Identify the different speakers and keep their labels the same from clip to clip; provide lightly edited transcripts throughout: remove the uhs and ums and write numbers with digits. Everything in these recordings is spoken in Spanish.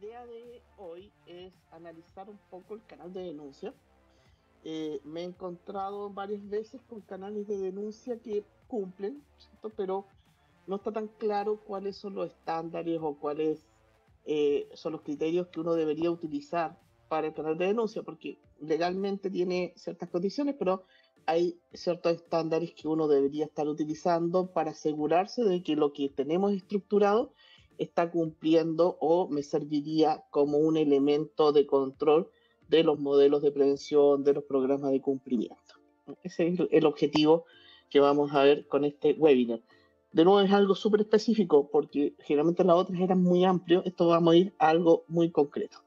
Speaker 1: idea de hoy es analizar un poco el canal de denuncia. Me he encontrado varias veces con canales de denuncia que cumplen, ¿cierto? Pero no está tan claro cuáles son los estándares o cuáles son los criterios que uno debería utilizar para el canal de denuncia, porque legalmente tiene ciertas condiciones, pero hay ciertos estándares que uno debería estar utilizando para asegurarse de que lo que tenemos estructurado está cumpliendo o me serviría como un elemento de control de los modelos de prevención, de los programas de cumplimiento. Ese es el objetivo que vamos a ver con este webinar. De nuevo es algo súper específico porque generalmente las otras eran muy amplios, esto vamos a ir a algo muy concreto.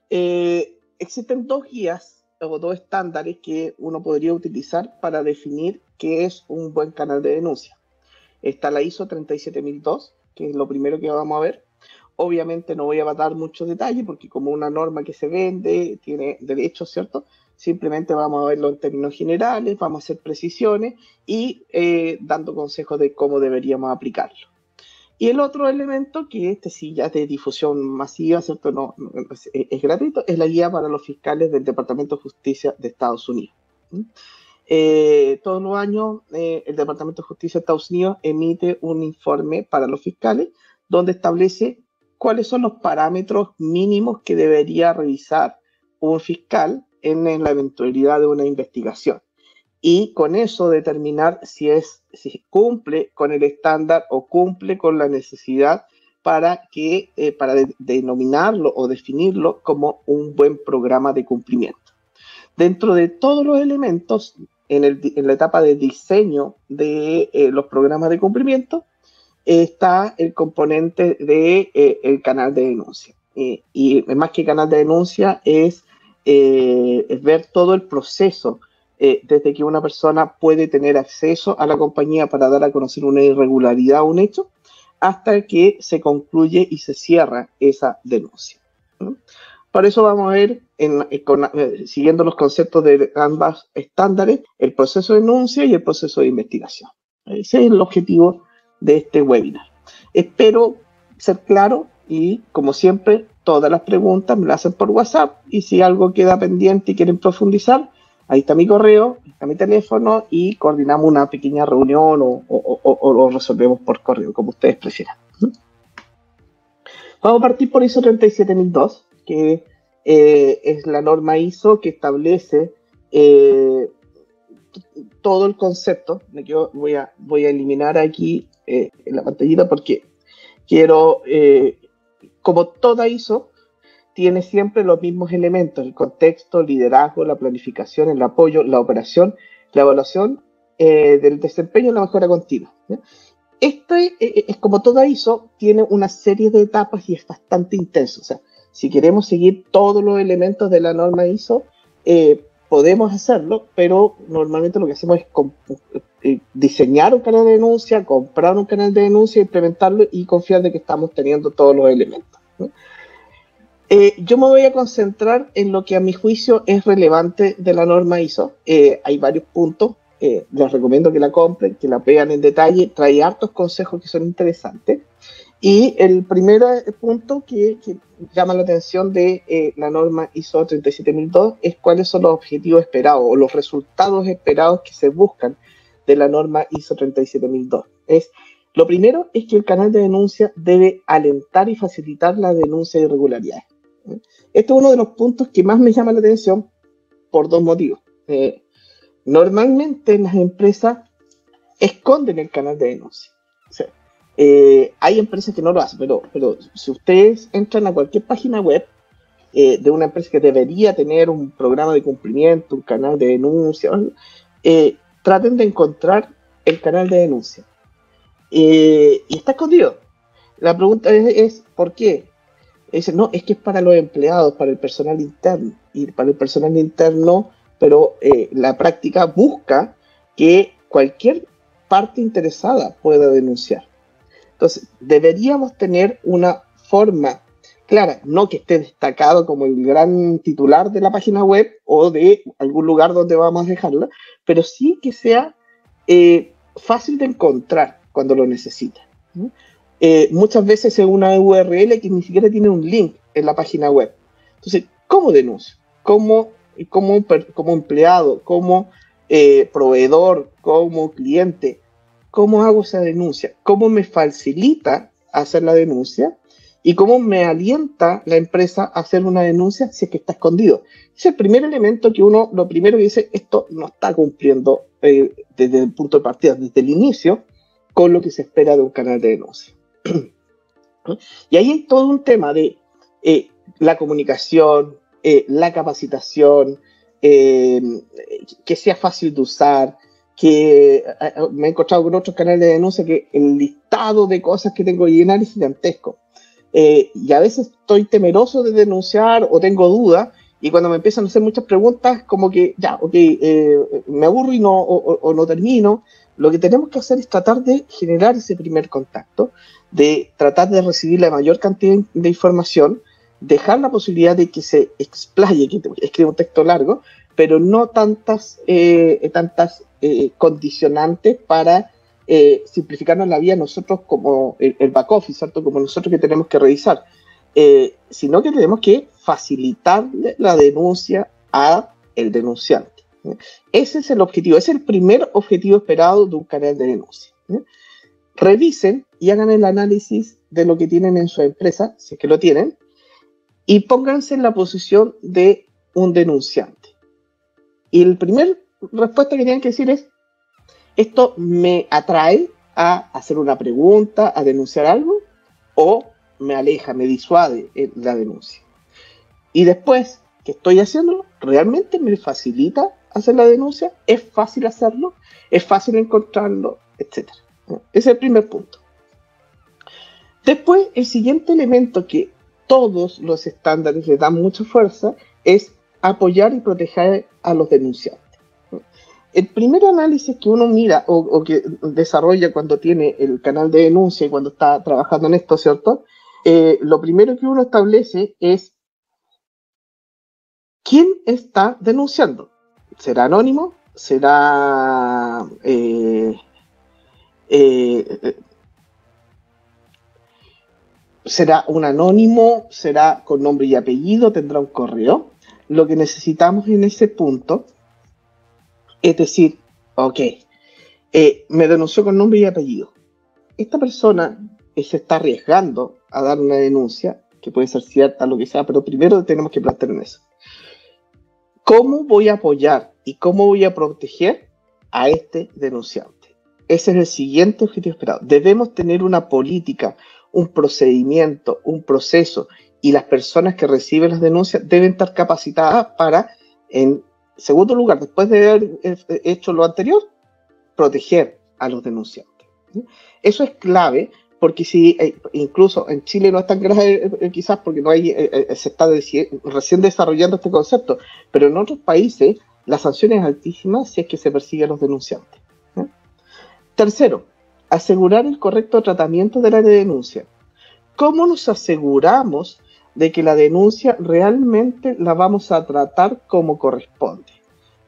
Speaker 1: Existen dos guías o dos estándares que uno podría utilizar para definir qué es un buen canal de denuncia. Está la ISO 37002, que es lo primero que vamos a ver. Obviamente no voy a dar muchos detalles porque como una norma que se vende, tiene derechos, ¿cierto? Simplemente vamos a verlo en términos generales, vamos a hacer precisiones y dando consejos de cómo deberíamos aplicarlo. Y el otro elemento, que este sí ya es de difusión masiva, ¿cierto? Es gratuito, es la guía para los fiscales del Departamento de Justicia de Estados Unidos. Todos los años el Departamento de Justicia de Estados Unidos emite un informe para los fiscales donde establece cuáles son los parámetros mínimos que debería revisar un fiscal en la eventualidad de una investigación. Y con eso determinar si cumple con el estándar o cumple con la necesidad para denominarlo o definirlo como un buen programa de cumplimiento. Dentro de todos los elementos, en la etapa de diseño de los programas de cumplimiento, está el componente de el canal de denuncia. Y más que canal de denuncia es ver todo el proceso desde que una persona puede tener acceso a la compañía para dar a conocer una irregularidad o un hecho, hasta que se concluye y se cierra esa denuncia. Por eso vamos a ver, siguiendo los conceptos de ambas estándares, el proceso de denuncia y el proceso de investigación. Ese es el objetivo de este webinar. Espero ser claro y, como siempre, todas las preguntas me las hacen por WhatsApp y si algo queda pendiente y quieren profundizar, ahí está mi correo, ahí está mi teléfono y coordinamos una pequeña reunión o lo resolvemos por correo, como ustedes prefieran. Vamos a partir por ISO 37002, que es la norma ISO que establece todo el concepto. Yo voy a eliminar aquí en la pantallita porque quiero, como toda ISO, tiene siempre los mismos elementos: el contexto, el liderazgo, la planificación, el apoyo, la operación, la evaluación del desempeño y la mejora continua. Este es como toda ISO, tiene una serie de etapas y es bastante intenso. O sea, si queremos seguir todos los elementos de la norma ISO, podemos hacerlo, pero normalmente lo que hacemos es diseñar un canal de denuncia, comprar un canal de denuncia, implementarlo y confiar de que estamos teniendo todos los elementos, ¿no? Yo me voy a concentrar en lo que a mi juicio es relevante de la norma ISO. Hay varios puntos. Les recomiendo que la compren, que la vean en detalle. Trae hartos consejos que son interesantes. Y el primer punto que llama la atención de la norma ISO 37002 es cuáles son los objetivos esperados o los resultados esperados que se buscan de la norma ISO 37002. Lo primero es que el canal de denuncia debe alentar y facilitar la denuncia de irregularidades. Este es uno de los puntos que más me llama la atención por dos motivos. Normalmente las empresas esconden el canal de denuncia. O sea, hay empresas que no lo hacen, pero si ustedes entran a cualquier página web de una empresa que debería tener un programa de cumplimiento, un canal de denuncia, traten de encontrar el canal de denuncia. Y está escondido. La pregunta es ¿por qué? Dice, no, es que es para los empleados, para el personal interno. Y para el personal interno, pero la práctica busca que cualquier parte interesada pueda denunciar. Entonces, deberíamos tener una forma clara, no que esté destacado como el gran titular de la página web o de algún lugar donde vamos a dejarla, pero sí que sea fácil de encontrar cuando lo necesita, ¿no? muchas veces es una URL que ni siquiera tiene un link en la página web. Entonces, ¿cómo denuncio? Como empleado, como proveedor, como cliente, ¿cómo hago esa denuncia? ¿Cómo me facilita hacer la denuncia? ¿Y cómo me alienta la empresa a hacer una denuncia si es que está escondido? Es el primer elemento que uno, lo primero que dice, esto no está cumpliendo desde el punto de partida, desde el inicio, con lo que se espera de un canal de denuncia. Y ahí hay todo un tema de la comunicación, la capacitación, que sea fácil de usar, que me he encontrado con otros canales de denuncia que el listado de cosas que tengo que llenar es gigantesco. Y a veces estoy temeroso de denunciar o tengo dudas, y cuando me empiezan a hacer muchas preguntas, como que ya, ok, me aburro y no termino. Lo que tenemos que hacer es tratar de generar ese primer contacto, de tratar de recibir la mayor cantidad de información, dejar la posibilidad de que se explaye, que escriba un texto largo, pero no tantas condicionantes para simplificarnos la vida nosotros como el back office, ¿cierto? Como nosotros que tenemos que revisar, sino que tenemos que facilitarle la denuncia a el denunciante. Ese es el objetivo, es el primer objetivo esperado de un canal de denuncia. Revisen y hagan el análisis de lo que tienen en su empresa, si es que lo tienen, y pónganse en la posición de un denunciante. Y la primera respuesta que tienen que decir es: ¿esto me atrae a hacer una pregunta, a denunciar algo? ¿O me aleja, me disuade la denuncia? Y después, ¿qué estoy haciendo? ¿Realmente me facilita hacer la denuncia? ¿Es fácil hacerlo? ¿Es fácil encontrarlo? Etcétera. Ese es el primer punto. Después, el siguiente elemento que todos los estándares le dan mucha fuerza es apoyar y proteger a los denunciantes. El primer análisis que uno mira o que desarrolla cuando tiene el canal de denuncia y cuando está trabajando en esto, ¿cierto? Lo primero que uno establece es quién está denunciando. ¿Será anónimo? ¿Será será un anónimo? ¿Será con nombre y apellido? ¿Tendrá un correo? Lo que necesitamos en ese punto es decir, ok, me denunció con nombre y apellido. Esta persona se está arriesgando a dar una denuncia, que puede ser cierta, lo que sea, pero primero tenemos que plantear en eso. ¿Cómo voy a apoyar y cómo voy a proteger a este denunciante? Ese es el siguiente objetivo esperado. Debemos tener una política, un procedimiento, un proceso, y las personas que reciben las denuncias deben estar capacitadas para, en segundo lugar, después de haber hecho lo anterior, proteger a los denunciantes. Eso es clave, porque si incluso en Chile no es tan grave, quizás porque no hay, se está recién desarrollando este concepto, pero en otros países la sanción es altísima si es que se persigue a los denunciantes. Tercero, asegurar el correcto tratamiento de la denuncia. ¿Cómo nos aseguramos de que la denuncia realmente la vamos a tratar como corresponde?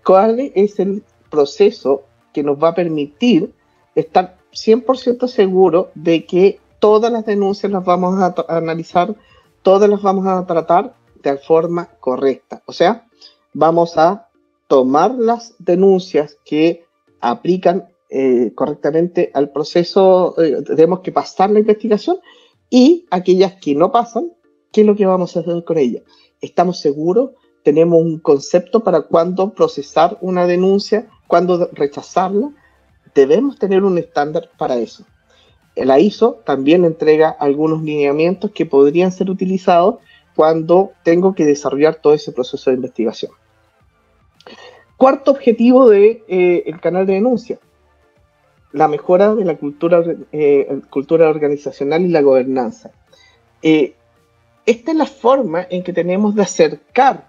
Speaker 1: ¿Cuál es el proceso que nos va a permitir estar 100% seguro de que todas las denuncias las vamos a analizar, todas las vamos a tratar de forma correcta? O sea, vamos a tomar las denuncias que aplican correctamente al proceso, tenemos que pasar la investigación, y aquellas que no pasan, ¿qué es lo que vamos a hacer con ellas? ¿Estamos seguros? ¿Tenemos un concepto para cuándo procesar una denuncia, cuándo rechazarla? Debemos tener un estándar para eso. La ISO también entrega algunos lineamientos que podrían ser utilizados cuando tengo que desarrollar todo ese proceso de investigación. Cuarto objetivo del canal de denuncia: la mejora de la cultura organizacional y la gobernanza. Esta es la forma en que tenemos de acercar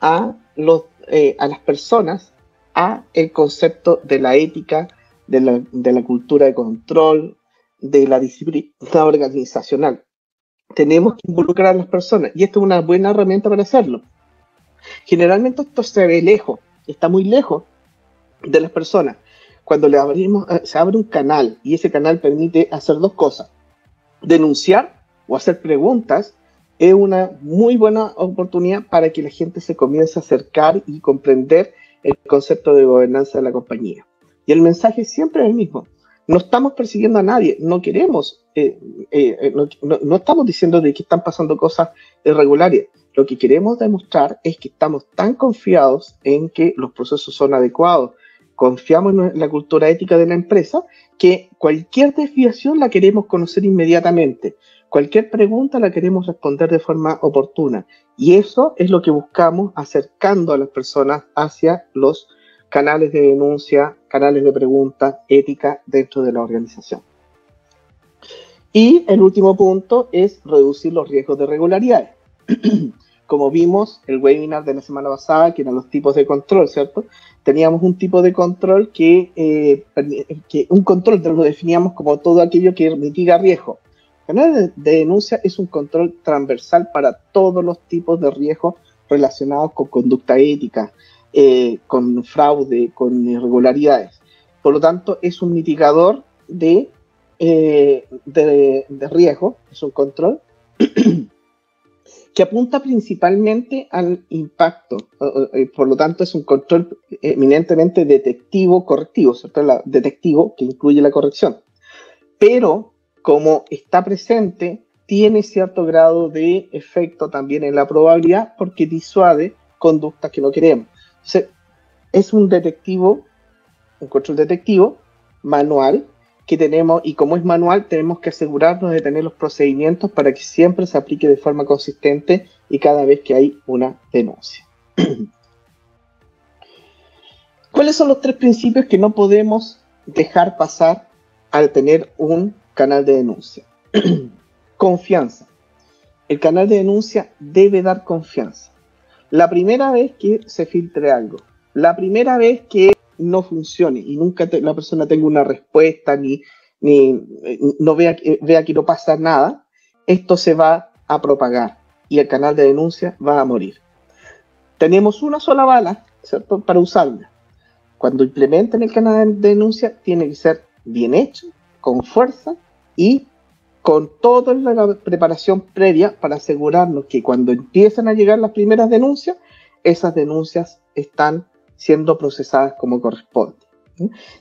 Speaker 1: a las personas a el concepto de la ética, de la cultura de control, de la disciplina organizacional. Tenemos que involucrar a las personas, y esta es una buena herramienta para hacerlo. Generalmente esto se ve lejos, está muy lejos de las personas. Cuando se abre un canal, y ese canal permite hacer dos cosas: denunciar o hacer preguntas es una muy buena oportunidad para que la gente se comience a acercar y comprender el concepto de gobernanza de la compañía. Y el mensaje siempre es el mismo. No estamos persiguiendo a nadie, no queremos, no estamos diciendo de que están pasando cosas irregulares. Lo que queremos demostrar es que estamos tan confiados en que los procesos son adecuados, confiamos en la cultura ética de la empresa, que cualquier desviación la queremos conocer inmediatamente. Cualquier pregunta la queremos responder de forma oportuna. Y eso es lo que buscamos, acercando a las personas hacia los canales de denuncia, canales de pregunta ética dentro de la organización. Y el último punto es reducir los riesgos de irregularidades. Como vimos el webinar de la semana pasada, que eran los tipos de control, ¿cierto? Teníamos un tipo de control que un control lo definíamos como todo aquello que mitiga riesgo. El canal de denuncia es un control transversal para todos los tipos de riesgos relacionados con conducta ética, con fraude, con irregularidades. Por lo tanto, es un mitigador de riesgo, es un control que apunta principalmente al impacto. Por lo tanto, es un control eminentemente detectivo correctivo, ¿cierto? Detectivo que incluye la corrección. Pero, como está presente, tiene cierto grado de efecto también en la probabilidad porque disuade conductas que no queremos. Entonces, es un control detectivo manual que tenemos, y como es manual, tenemos que asegurarnos de tener los procedimientos para que siempre se aplique de forma consistente y cada vez que hay una denuncia. ¿Cuáles son los 3 principios que no podemos dejar pasar al tener un canal de denuncia? Confianza. El canal de denuncia debe dar confianza. La primera vez que se filtre algo, la primera vez que no funcione y nunca la persona tenga una respuesta ni no vea que no pasa nada, esto se va a propagar y el canal de denuncia va a morir. Tenemos una sola bala, ¿cierto?, para usarla. Cuando implementen el canal de denuncia, tiene que ser bien hecho, con fuerza y con toda la preparación previa para asegurarnos que cuando empiezan a llegar las primeras denuncias, esas denuncias están siendo procesadas como corresponde.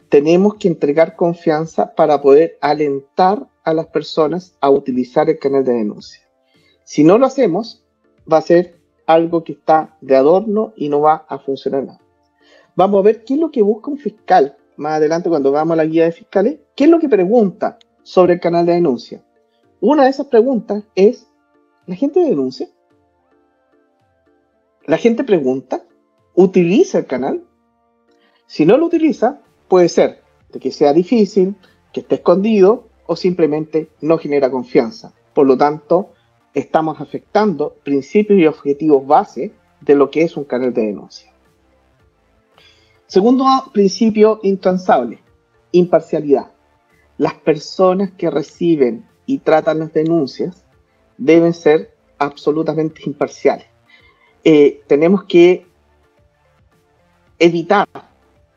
Speaker 1: Tenemos que entregar confianza para poder alentar a las personas a utilizar el canal de denuncia. Si no lo hacemos, va a ser algo que está de adorno y no va a funcionar nada. Vamos a ver qué es lo que busca un fiscal más adelante cuando vamos a la guía de fiscales. ¿Qué es lo que pregunta sobre el canal de denuncia? Una de esas preguntas es: ¿la gente denuncia? ¿La gente pregunta? ¿Utiliza el canal? Si no lo utiliza, puede ser de que sea difícil, que esté escondido o simplemente no genera confianza. Por lo tanto, estamos afectando principios y objetivos base de lo que es un canal de denuncia. Segundo principio intransable: imparcialidad. Las personas que reciben y tratan las denuncias deben ser absolutamente imparciales. Tenemos que evitar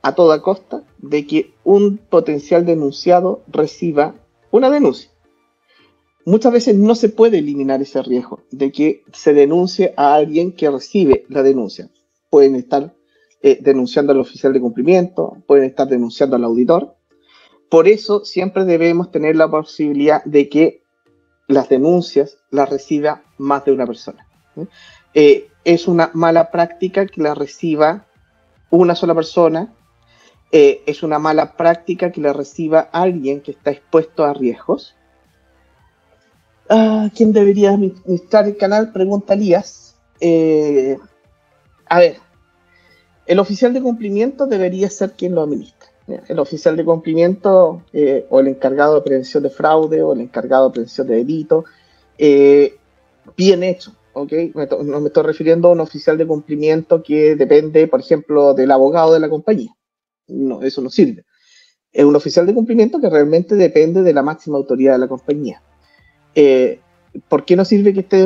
Speaker 1: a toda costa de que un potencial denunciado reciba una denuncia. Muchas veces no se puede eliminar ese riesgo de que se denuncie a alguien que recibe la denuncia. Pueden estar denunciando al oficial de cumplimiento, pueden estar denunciando al auditor. Por eso siempre debemos tener la posibilidad de que las denuncias las reciba más de una persona. Es una mala práctica que la reciba una sola persona, es una mala práctica que la reciba alguien que está expuesto a riesgos. ¿Quién debería administrar el canal? Pregunta Elías. A ver, el oficial de cumplimiento debería ser quien lo administra. El oficial de cumplimiento o el encargado de prevención de fraude o el encargado de prevención de delito, bien hecho. Okay, no me estoy refiriendo a un oficial de cumplimiento que depende, por ejemplo, del abogado de la compañía. No, eso no sirve. Es un oficial de cumplimiento que realmente depende de la máxima autoridad de la compañía. ¿Por qué no sirve que esté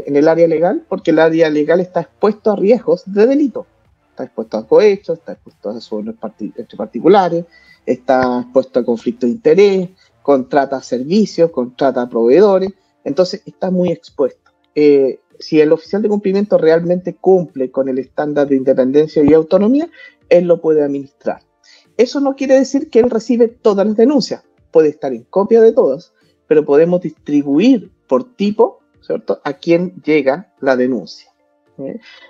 Speaker 1: en el área legal? Porque el área legal está expuesto a riesgos de delito. Está expuesto a cohechos, está expuesto a sobornos entre particulares, está expuesto a conflicto de interés, contrata servicios, contrata proveedores, entonces está muy expuesto. Si el oficial de cumplimiento realmente cumple con el estándar de independencia y autonomía, él lo puede administrar. Eso no quiere decir que él recibe todas las denuncias, puede estar en copia de todas, pero podemos distribuir por tipo, ¿cierto?, a quién llega la denuncia.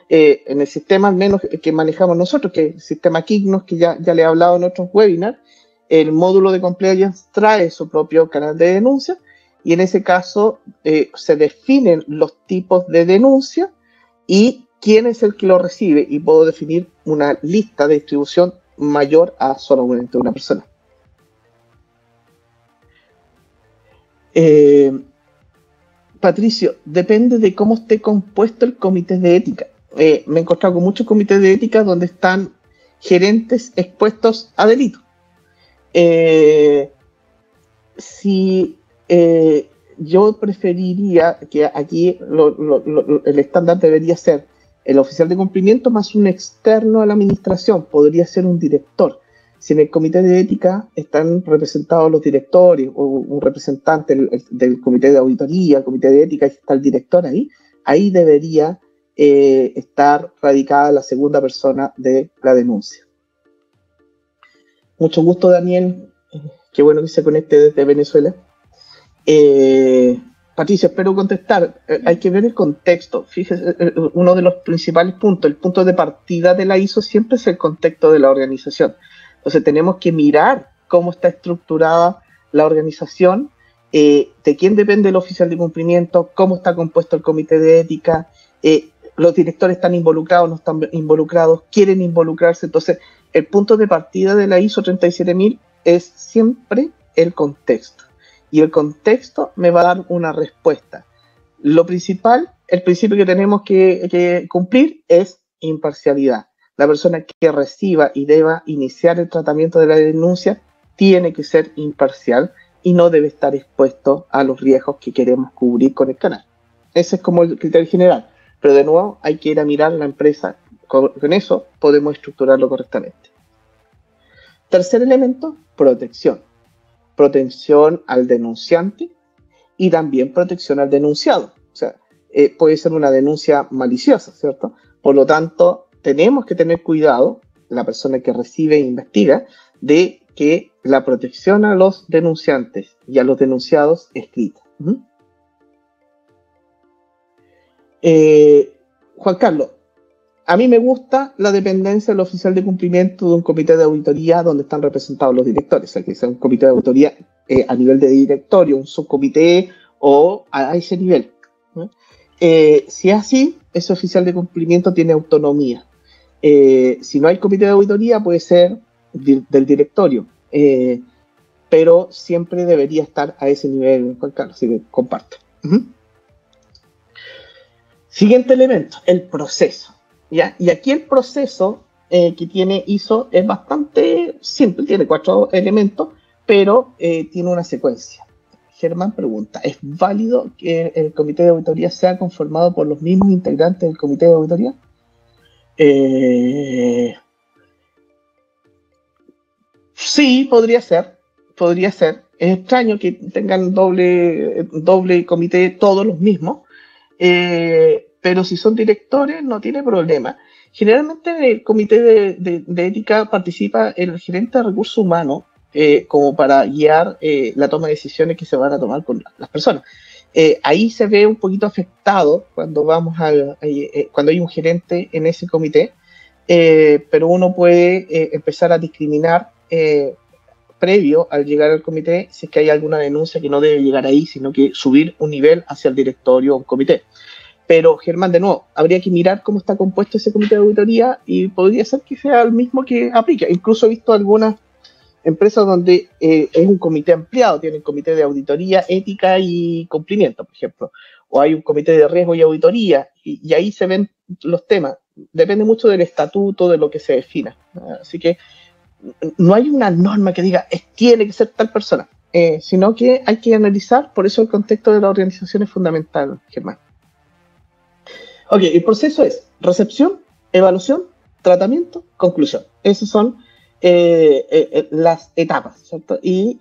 Speaker 1: En el sistema, al menos que manejamos nosotros, que es el sistema Kignos, que ya le he hablado en otros webinars, el módulo de compliance trae su propio canal de denuncia, y en ese caso se definen los tipos de denuncia y quién es el que lo recibe, y puedo definir una lista de distribución mayor a solamente una persona. Patricio, depende de cómo esté compuesto el comité de ética. Me he encontrado con muchos comités de ética donde están gerentes expuestos a delitos. Yo preferiría que aquí el estándar debería ser el oficial de cumplimiento más un externo a la administración, podría ser un director. Si en el comité de ética están representados los directores o un representante del comité de auditoría, el comité de ética, y está el director ahí debería estar radicada la segunda persona de la denuncia. Mucho gusto, Daniel. Qué bueno que se conecte desde Venezuela. Patricia, espero contestar. Hay que ver el contexto. Fíjese, uno de los principales puntos, el punto de partida de la ISO siempre es el contexto de la organización. Entonces tenemos que mirar cómo está estructurada la organización, de quién depende el oficial de cumplimiento, cómo está compuesto el comité de ética, los directores están involucrados, no están involucrados, quieren involucrarse. Entonces el punto de partida de la ISO 37000 es siempre el contexto. Y el contexto me va a dar una respuesta. Lo principal, el principio que tenemos que cumplir es imparcialidad. La persona que reciba y deba iniciar el tratamiento de la denuncia tiene que ser imparcial y no debe estar expuesto a los riesgos que queremos cubrir con el canal. Ese es como el criterio general. Pero de nuevo hay que ir a mirar la empresa. Con eso podemos estructurarlo correctamente. Tercer elemento, protección. Protección al denunciante y también protección al denunciado. O sea, puede ser una denuncia maliciosa, ¿cierto? Por lo tanto, tenemos que tener cuidado, la persona que recibe e investiga, de que la protección a los denunciantes y a los denunciados es escrita. Juan Carlos, a mí me gusta la dependencia del oficial de cumplimiento de un comité de auditoría donde están representados los directores, o sea, que sea un comité de auditoría a nivel de directorio, un subcomité o a ese nivel. Si es así, ese oficial de cumplimiento tiene autonomía. Si no hay comité de auditoría, puede ser del directorio, pero siempre debería estar a ese nivel, Juan Carlos, así que comparto. Siguiente elemento, el proceso. ¿Ya? Y aquí el proceso que tiene ISO es bastante simple, tiene 4 elementos, pero tiene una secuencia. Germán pregunta, ¿es válido que el comité de auditoría sea conformado por los mismos integrantes del comité de auditoría? Sí, podría ser. Es extraño que tengan doble comité, todos los mismos, pero si son directores no tiene problema. Generalmente en el comité de ética participa el gerente de recursos humanos como para guiar la toma de decisiones que se van a tomar con las personas. Ahí se ve un poquito afectado cuando cuando hay un gerente en ese comité, pero uno puede empezar a discriminar previo al llegar al comité si es que hay alguna denuncia que no debe llegar ahí, sino que subir un nivel hacia el directorio o un comité. Pero, Germán, de nuevo, habría que mirar cómo está compuesto ese comité de auditoría y podría ser que sea el mismo que aplique. Incluso he visto algunas empresas donde es un comité ampliado, tienen comité de auditoría, ética y cumplimiento, por ejemplo. O hay un comité de riesgo y auditoría, y ahí se ven los temas. Depende mucho del estatuto, de lo que se defina. Así que no hay una norma que diga tiene que ser tal persona, sino que hay que analizar, por eso el contexto de la organización es fundamental, Germán. Ok, el proceso es recepción, evaluación, tratamiento, conclusión. Esas son las etapas, ¿cierto? Y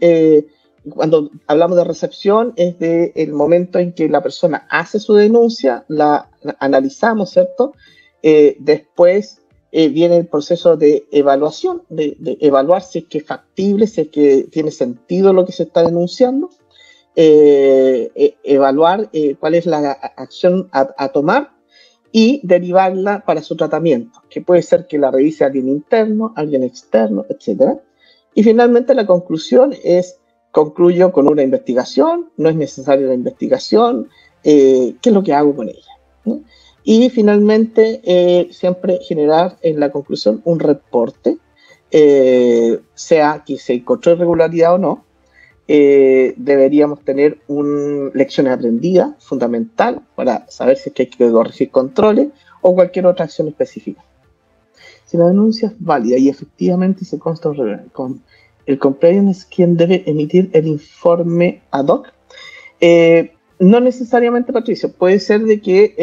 Speaker 1: cuando hablamos de recepción, es el momento en que la persona hace su denuncia, la analizamos, ¿cierto? Después viene el proceso de evaluación, de evaluar si es que es factible, si es que tiene sentido lo que se está denunciando, evaluar cuál es la acción a tomar y derivarla para su tratamiento, que puede ser que la revise alguien interno, alguien externo, etc. Y finalmente la conclusión es: concluyo con una investigación, no es necesaria la investigación, ¿qué es lo que hago con ella? ¿No? Y finalmente siempre generar en la conclusión un reporte, sea que se encontró irregularidad o no. Deberíamos tener una lección aprendida fundamental para saber si es que hay que corregir controles o cualquier otra acción específica. Si la denuncia es válida y efectivamente se consta con el compliance, es quien debe emitir el informe ad hoc. No necesariamente, Patricio, puede ser de que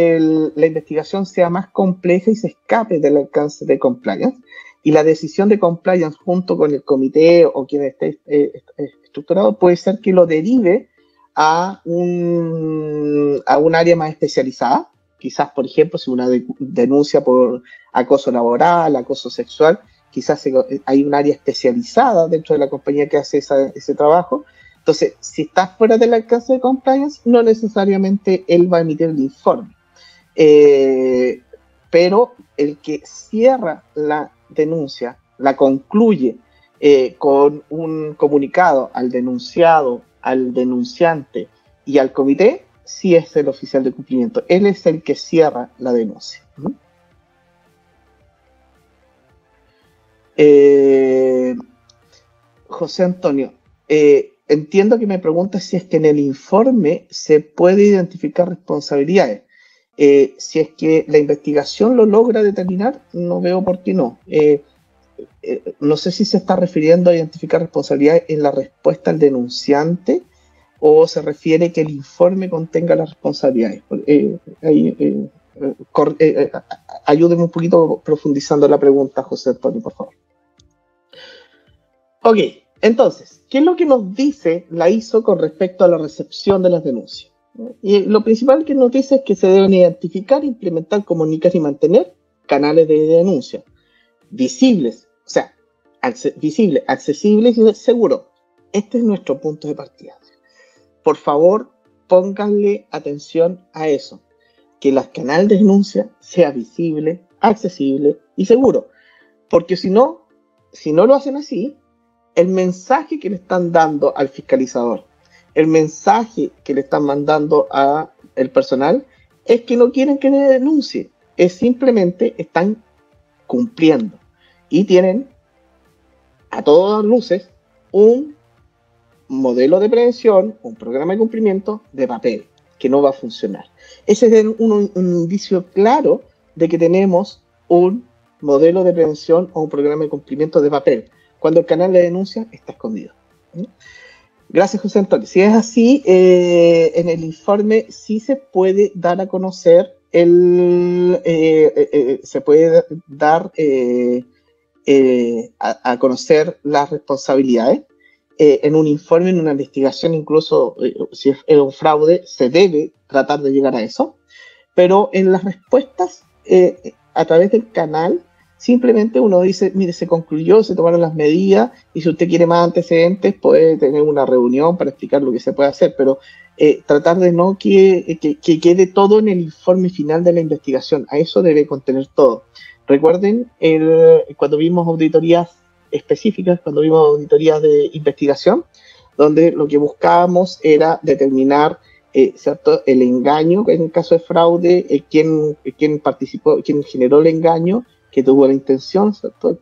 Speaker 1: la investigación sea más compleja y se escape del alcance de compliance, y la decisión de compliance junto con el comité o quien esté estructurado puede ser que lo derive a un área más especializada. Quizás, por ejemplo, si una denuncia por acoso laboral, acoso sexual, quizás hay un área especializada dentro de la compañía que hace ese trabajo. Entonces, si está fuera del alcance de compliance, no necesariamente él va a emitir el informe. Pero el que cierra la denuncia, la concluye con un comunicado al denunciado, al denunciante y al comité, sí es el oficial de cumplimiento. Él es el que cierra la denuncia. José Antonio, entiendo que me pregunta si es que en el informe se puede identificar responsabilidades. Si es que la investigación lo logra determinar, no veo por qué no. No sé si se está refiriendo a identificar responsabilidades en la respuesta al denunciante o se refiere que el informe contenga las responsabilidades. Ayúdeme un poquito profundizando la pregunta, José Antonio, por favor. Ok, entonces, ¿qué es lo que nos dice la ISO con respecto a la recepción de las denuncias? Y lo principal que nos dice es que se deben identificar, implementar, comunicar y mantener canales de denuncia visibles, o sea, visibles, accesibles y seguros. Este es nuestro punto de partida. Por favor, pónganle atención a eso, que el canal de denuncia sea visible, accesible y seguro, porque si no lo hacen así, el mensaje que le están dando al fiscalizador, el mensaje que le están mandando al personal es que no quieren que le denuncie, es simplemente están cumpliendo y tienen a todas luces un modelo de prevención, un programa de cumplimiento de papel que no va a funcionar. Ese es un indicio claro de que tenemos un modelo de prevención o un programa de cumplimiento de papel, cuando el canal de denuncia está escondido. Gracias, José Antonio. Si es así, en el informe sí se puede dar a conocer se puede dar a conocer las responsabilidades. En un informe, en una investigación, incluso si es un fraude, se debe tratar de llegar a eso. Pero en las respuestas, a través del canal, simplemente uno dice, mire, se concluyó, se tomaron las medidas, y si usted quiere más antecedentes, puede tener una reunión para explicar lo que se puede hacer, pero tratar de no que quede todo en el informe final de la investigación. A eso debe contener todo. Recuerden, cuando vimos auditorías específicas, cuando vimos auditorías de investigación, donde lo que buscábamos era determinar ¿cierto? El engaño, en el caso de fraude, quién participó, quién generó el engaño, que tuvo la intención, ¿cierto?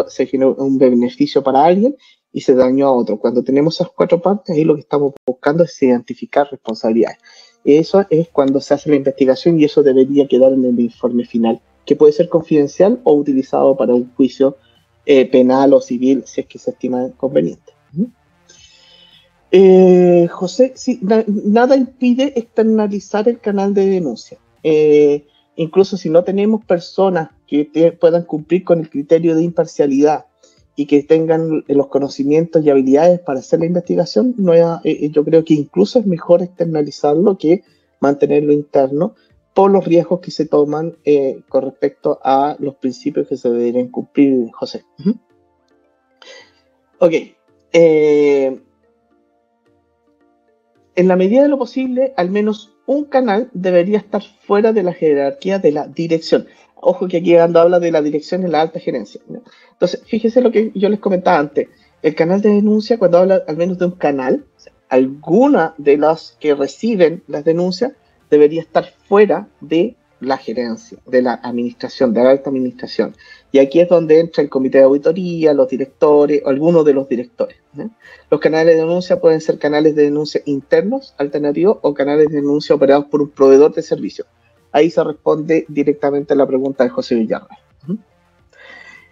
Speaker 1: Se generó un beneficio para alguien y se dañó a otro. Cuando tenemos esas cuatro partes, ahí lo que estamos buscando es identificar responsabilidades. Eso es cuando se hace la investigación y eso debería quedar en el informe final, que puede ser confidencial o utilizado para un juicio penal o civil, si es que se estima conveniente. José, sí, nada impide externalizar el canal de denuncia. Incluso si no tenemos personas que puedan cumplir con el criterio de imparcialidad y que tengan los conocimientos y habilidades para hacer la investigación, yo creo que incluso es mejor externalizarlo que mantenerlo interno por los riesgos que se toman con respecto a los principios que se deberían cumplir, José. Ok. En la medida de lo posible, al menos un canal debería estar fuera de la jerarquía de la dirección. Ojo que aquí cuando habla de la dirección es la alta gerencia, ¿no? Entonces, fíjese lo que yo les comentaba antes. El canal de denuncia, cuando habla al menos de un canal, o sea, alguna de las que reciben las denuncias debería estar fuera de la gerencia, de la administración, de la alta administración. Y aquí es donde entra el comité de auditoría, los directores, o algunos de los directores, ¿no? Los canales de denuncia pueden ser canales de denuncia internos, alternativos, o canales de denuncia operados por un proveedor de servicios. Ahí se responde directamente a la pregunta de José Villarreal.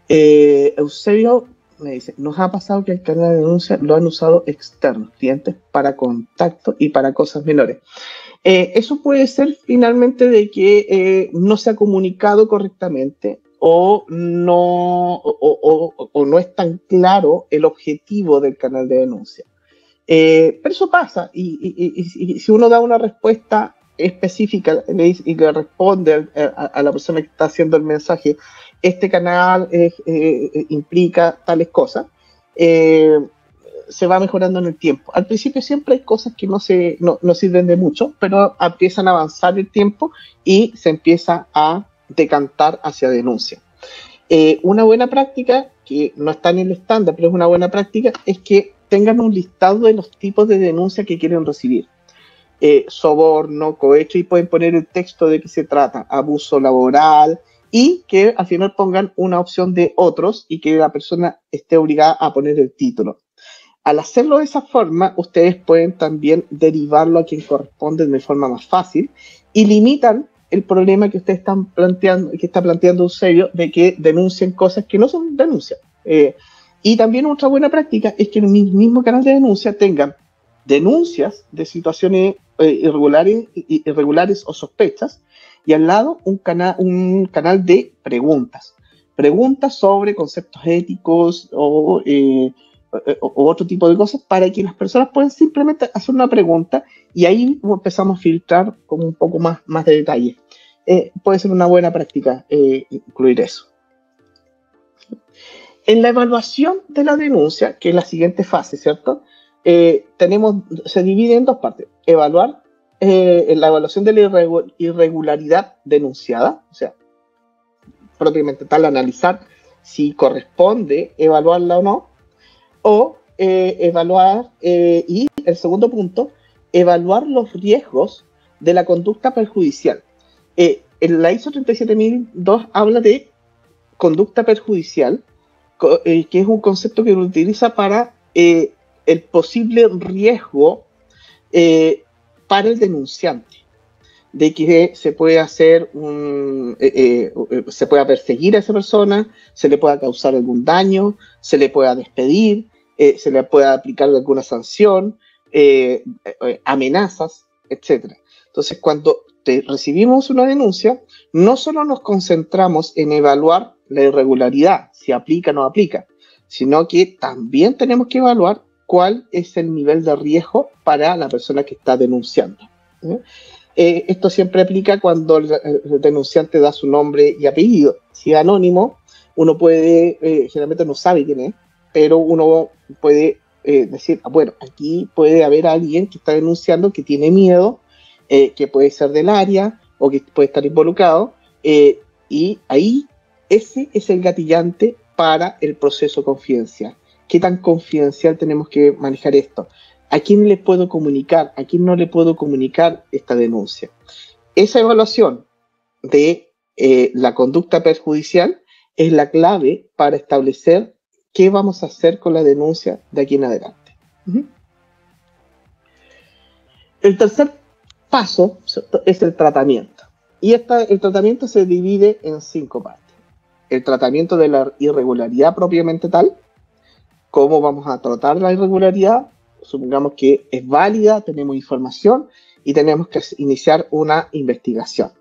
Speaker 1: Eusebio me dice, nos ha pasado que el canal de denuncia lo han usado externos, clientes para contacto y para cosas menores. Eso puede ser finalmente de que no se ha comunicado correctamente o no es tan claro el objetivo del canal de denuncia. Pero eso pasa y si uno da una respuesta específica y le responde a la persona que está haciendo el mensaje, este canal implica tales cosas, se va mejorando en el tiempo. Al principio siempre hay cosas que no sirven de mucho, pero empiezan a avanzar el tiempo y se empieza a decantar hacia denuncia. Una buena práctica, que no está en el estándar, pero es una buena práctica, es que tengan un listado de los tipos de denuncia que quieren recibir. Soborno, cohecho, y pueden poner el texto de qué se trata, abuso laboral, y que al final pongan una opción de otros y que la persona esté obligada a poner el título. Al hacerlo de esa forma, ustedes pueden también derivarlo a quien corresponde de forma más fácil y limitan el problema que ustedes están planteando, que está planteando Eusebio, de que denuncien cosas que no son denuncias. Y también otra buena práctica es que en el mismo canal de denuncia tengan denuncias de situaciones irregulares o sospechas, y al lado un canal de preguntas. Preguntas sobre conceptos éticos o otro tipo de cosas, para que las personas puedan simplemente hacer una pregunta y ahí empezamos a filtrar con un poco más de detalle. Puede ser una buena práctica incluir eso. En la evaluación de la denuncia, que es la siguiente fase, ¿cierto? Se divide en dos partes. Evaluar la evaluación de la irregularidad denunciada, o sea, propiamente tal, analizar si corresponde evaluarla o no, o evaluar, y el segundo punto, evaluar los riesgos de la conducta perjudicial. En la ISO 37002 habla de conducta perjudicial, que es un concepto que lo utiliza para el posible riesgo para el denunciante, de que se puede hacer se pueda perseguir a esa persona, se le pueda causar algún daño, se le pueda despedir, se le pueda aplicar alguna sanción, amenazas, etc. Entonces, cuando recibimos una denuncia, no solo nos concentramos en evaluar la irregularidad, si aplica o no aplica, sino que también tenemos que evaluar cuál es el nivel de riesgo para la persona que está denunciando. Esto siempre aplica cuando el denunciante da su nombre y apellido. Si es anónimo, uno puede, generalmente no sabe quién es, pero uno puede decir, bueno, aquí puede haber alguien que está denunciando que tiene miedo, que puede ser del área o que puede estar involucrado, y ahí ese es el gatillante para el proceso confidencial. ¿Qué tan confidencial tenemos que manejar esto? ¿A quién le puedo comunicar? ¿A quién no le puedo comunicar esta denuncia? Esa evaluación de la conducta perjudicial es la clave para establecer qué vamos a hacer con la denuncia de aquí en adelante. El tercer paso es el tratamiento. Y el tratamiento se divide en 5 partes. El tratamiento de la irregularidad propiamente tal. ¿Cómo vamos a tratar la irregularidad? Supongamos que es válida, tenemos información y tenemos que iniciar una investigación.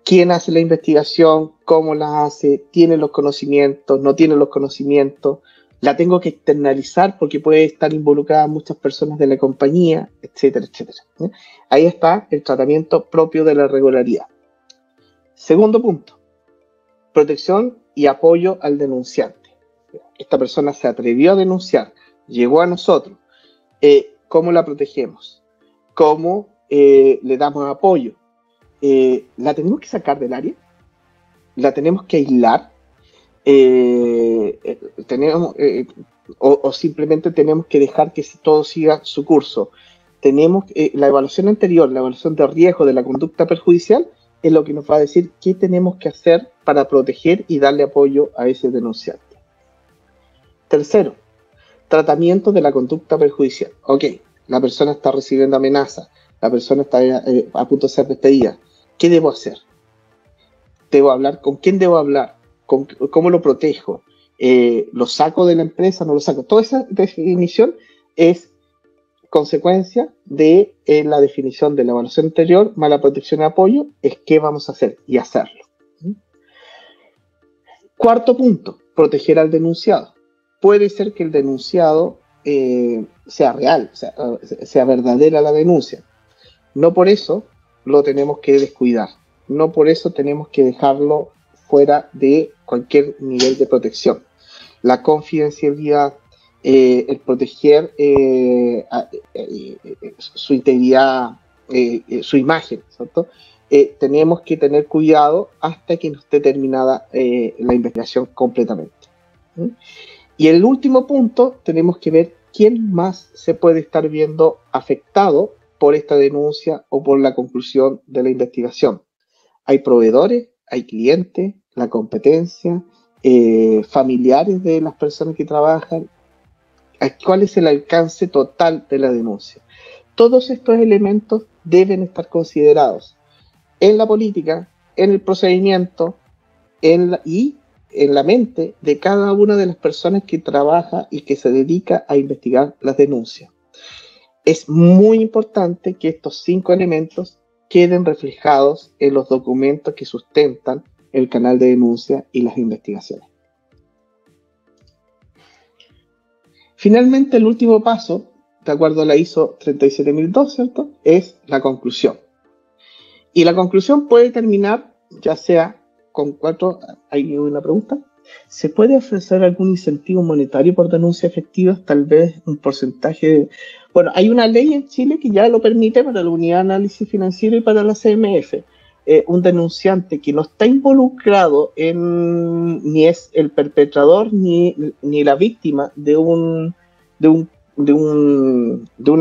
Speaker 1: quién hace la investigación, cómo la hace, tiene los conocimientos, no tiene los conocimientos, la tengo que externalizar porque puede estar involucrada muchas personas de la compañía, etcétera, etcétera. Ahí está el tratamiento propio de la regularidad. Segundo punto, protección y apoyo al denunciante. Esta persona se atrevió a denunciar, llegó a nosotros. ¿Cómo la protegemos? ¿Cómo le damos apoyo? ¿La tenemos que sacar del área? ¿La tenemos que aislar? O simplemente tenemos que dejar que todo siga su curso. Tenemos la evaluación anterior, la evaluación de riesgo de la conducta perjudicial, es lo que nos va a decir qué tenemos que hacer para proteger y darle apoyo a ese denunciante. Tercero, tratamiento de la conducta perjudicial. Ok, la persona está recibiendo amenazas, la persona está a punto de ser despedida. ¿Qué debo hacer? ¿Debo hablar? ¿Con quién debo hablar? ¿Cómo lo protejo? ¿Lo saco de la empresa? ¿No lo saco? Toda esa definición es consecuencia de la definición de la evaluación anterior, más la protección y apoyo, es qué vamos a hacer y hacerlo. Cuarto punto, proteger al denunciado. Puede ser que el denunciado sea real, sea verdadera la denuncia. No por eso lo tenemos que descuidar. No por eso tenemos que dejarlo fuera de cualquier nivel de protección. La confidencialidad, el proteger su integridad, su imagen, ¿cierto? Tenemos que tener cuidado hasta que no esté terminada la investigación completamente. Y el último punto, tenemos que ver quién más se puede estar viendo afectado por esta denuncia o por la conclusión de la investigación. Hay proveedores, hay clientes, la competencia, familiares de las personas que trabajan. ¿Cuál es el alcance total de la denuncia? Todos estos elementos deben estar considerados en la política, en el procedimiento y en la mente de cada una de las personas que trabaja y que se dedica a investigar las denuncias. Es muy importante que estos 5 elementos queden reflejados en los documentos que sustentan el canal de denuncia y las investigaciones. Finalmente, el último paso, de acuerdo a la ISO 37002, ¿cierto?, es la conclusión. Y la conclusión puede terminar, ya sea con 4, hay una pregunta, ¿se puede ofrecer algún incentivo monetario por denuncias efectivas? Tal vez un porcentaje. Bueno, hay una ley en Chile que ya lo permite para la Unidad de Análisis Financiero y para la CMF. Un denunciante que no está involucrado ni es el perpetrador ni la víctima de una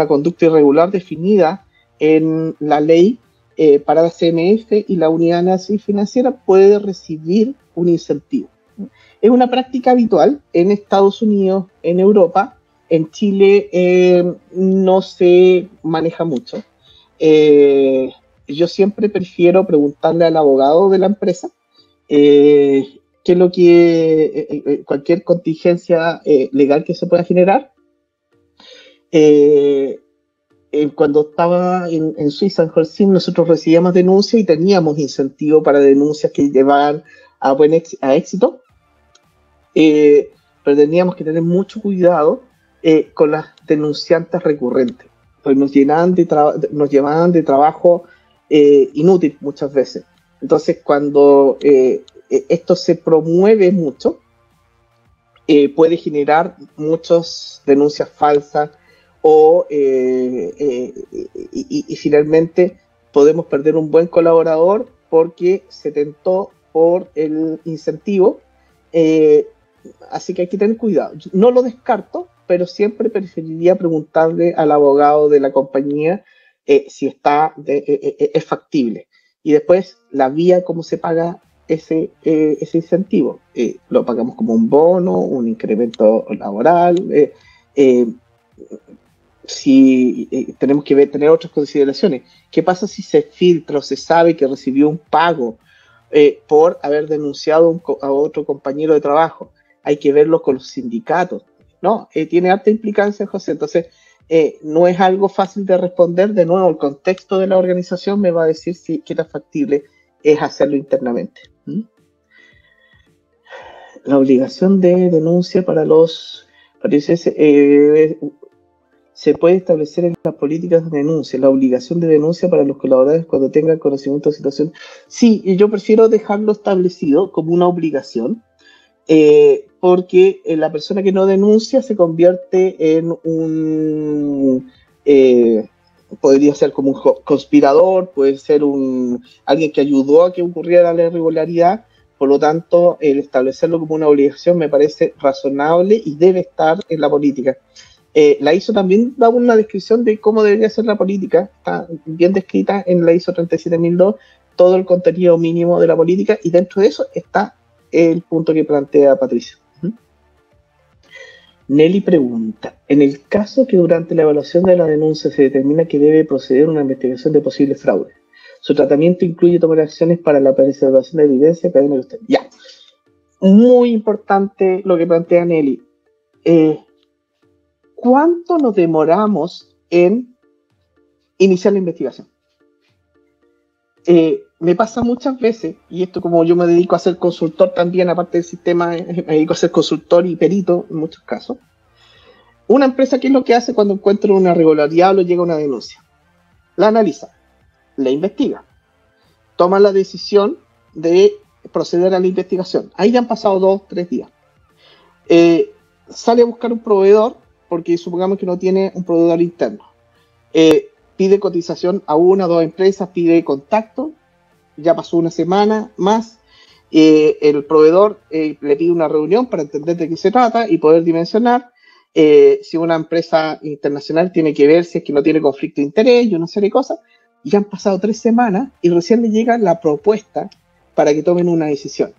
Speaker 1: conducta irregular definida en la ley para la CMF y la Unidad de Análisis Financiera, puede recibir un incentivo. Es una práctica habitual en Estados Unidos, en Europa. En Chile no se maneja mucho. Yo siempre prefiero preguntarle al abogado de la empresa qué es lo que cualquier contingencia legal que se pueda generar. Cuando estaba en Suiza, en Holcim, nosotros recibíamos denuncias y teníamos incentivo para denuncias que llevaban a éxito. Pero teníamos que tener mucho cuidado con las denunciantes recurrentes, pues nos llevaban de trabajo inútil muchas veces. Entonces, cuando esto se promueve mucho, puede generar muchas denuncias falsas y finalmente podemos perder un buen colaborador porque se tentó por el incentivo. Así que hay que tener cuidado. No lo descarto, pero siempre preferiría preguntarle al abogado de la compañía si es factible. Y después, la vía, cómo se paga ese incentivo. Lo pagamos como un bono, un incremento laboral. Tenemos que tener otras consideraciones. ¿Qué pasa si se filtra o se sabe que recibió un pago por haber denunciado a otro compañero de trabajo? Hay que verlo con los sindicatos. No, tiene alta implicancia, José. Entonces, no es algo fácil de responder. De nuevo, el contexto de la organización me va a decir qué tan factible es hacerlo internamente. La obligación de denuncia para los países se puede establecer en las políticas de denuncia, la obligación de denuncia para los colaboradores cuando tengan conocimiento de situación. Sí, y yo prefiero dejarlo establecido como una obligación, porque la persona que no denuncia se convierte en un... podría ser como un conspirador, puede ser alguien que ayudó a que ocurriera la irregularidad. Por lo tanto, el establecerlo como una obligación me parece razonable y debe estar en la política. La ISO también da una descripción de cómo debería ser la política, está bien descrita en la ISO 37002, todo el contenido mínimo de la política, y dentro de eso está el punto que plantea Patricia. Nelly pregunta, en el caso que durante la evaluación de la denuncia se determina que debe proceder una investigación de posible fraude, su tratamiento incluye tomar acciones para la preservación de evidencia que usted. Ya, muy importante lo que plantea Nelly. ¿Cuánto nos demoramos en iniciar la investigación? Me pasa muchas veces, y esto como yo me dedico a ser consultor también, aparte del sistema, me dedico a ser consultor y perito en muchos casos. Una empresa, ¿qué es lo que hace cuando encuentra una irregularidad o le llega una denuncia? La analiza, la investiga, toma la decisión de proceder a la investigación. Ahí ya han pasado 2 o 3 días. Sale a buscar un proveedor, porque supongamos que no tiene un proveedor interno. Pide cotización a 1 o 2 empresas, pide contacto, ya pasó una semana más, el proveedor le pide una reunión para entender de qué se trata y poder dimensionar. Si una empresa internacional tiene que ver si es que no tiene conflicto de interés y una serie de cosas, y ya han pasado 3 semanas y recién le llega la propuesta para que tomen una decisión.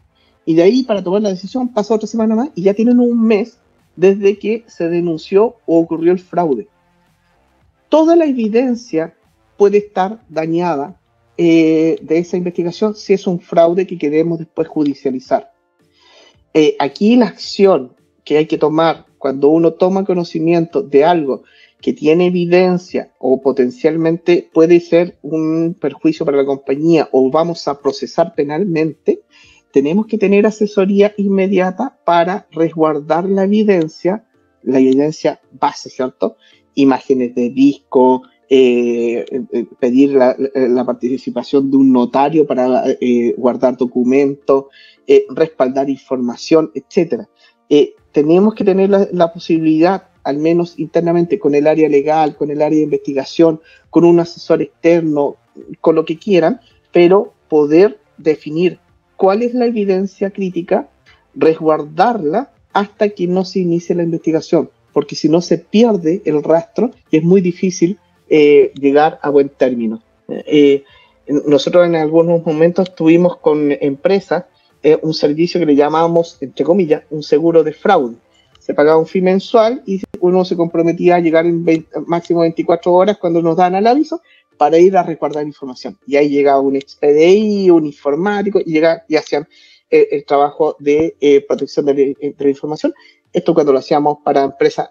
Speaker 1: Y de ahí, para tomar la decisión, pasa otra semana más y ya tienen un mes desde que se denunció o ocurrió el fraude. Toda la evidencia puede estar dañada de esa investigación si es un fraude que queremos después judicializar. Aquí la acción que hay que tomar cuando uno toma conocimiento de algo que tiene evidencia o potencialmente puede ser un perjuicio para la compañía o vamos a procesar penalmente, tenemos que tener asesoría inmediata para resguardar la evidencia base, ¿cierto? Imágenes de disco, pedir la participación de un notario para guardar documentos, respaldar información, etc. Tenemos que tener la posibilidad, al menos internamente, con el área legal, con el área de investigación, con un asesor externo, con lo que quieran, pero poder definir cuál es la evidencia crítica, resguardarla hasta que no se inicie la investigación, porque si no se pierde el rastro y es muy difícil llegar a buen término. Nosotros en algunos momentos tuvimos con empresas un servicio que le llamábamos, entre comillas, un seguro de fraude. Se pagaba un fee mensual y uno se comprometía a llegar en máximo 24 horas cuando nos dan el aviso para ir a resguardar información. Y ahí llegaba un ex-PDI, un informático, y hacían el trabajo de protección de la información. Esto cuando lo hacíamos para empresas,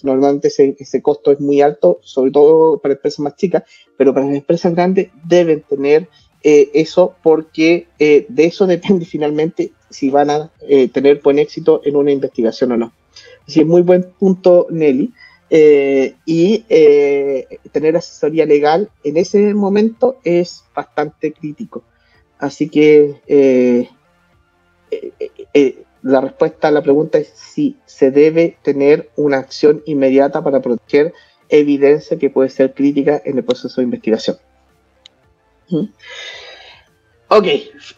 Speaker 1: normalmente ese costo es muy alto, sobre todo para empresas más chicas, pero para las empresas grandes deben tener eso porque de eso depende finalmente si van a tener buen éxito en una investigación o no. Así es muy buen punto, Nelly. Tener asesoría legal en ese momento es bastante crítico. Así que la respuesta a la pregunta es sí, se debe tener una acción inmediata para proteger evidencia que puede ser crítica en el proceso de investigación. Ok,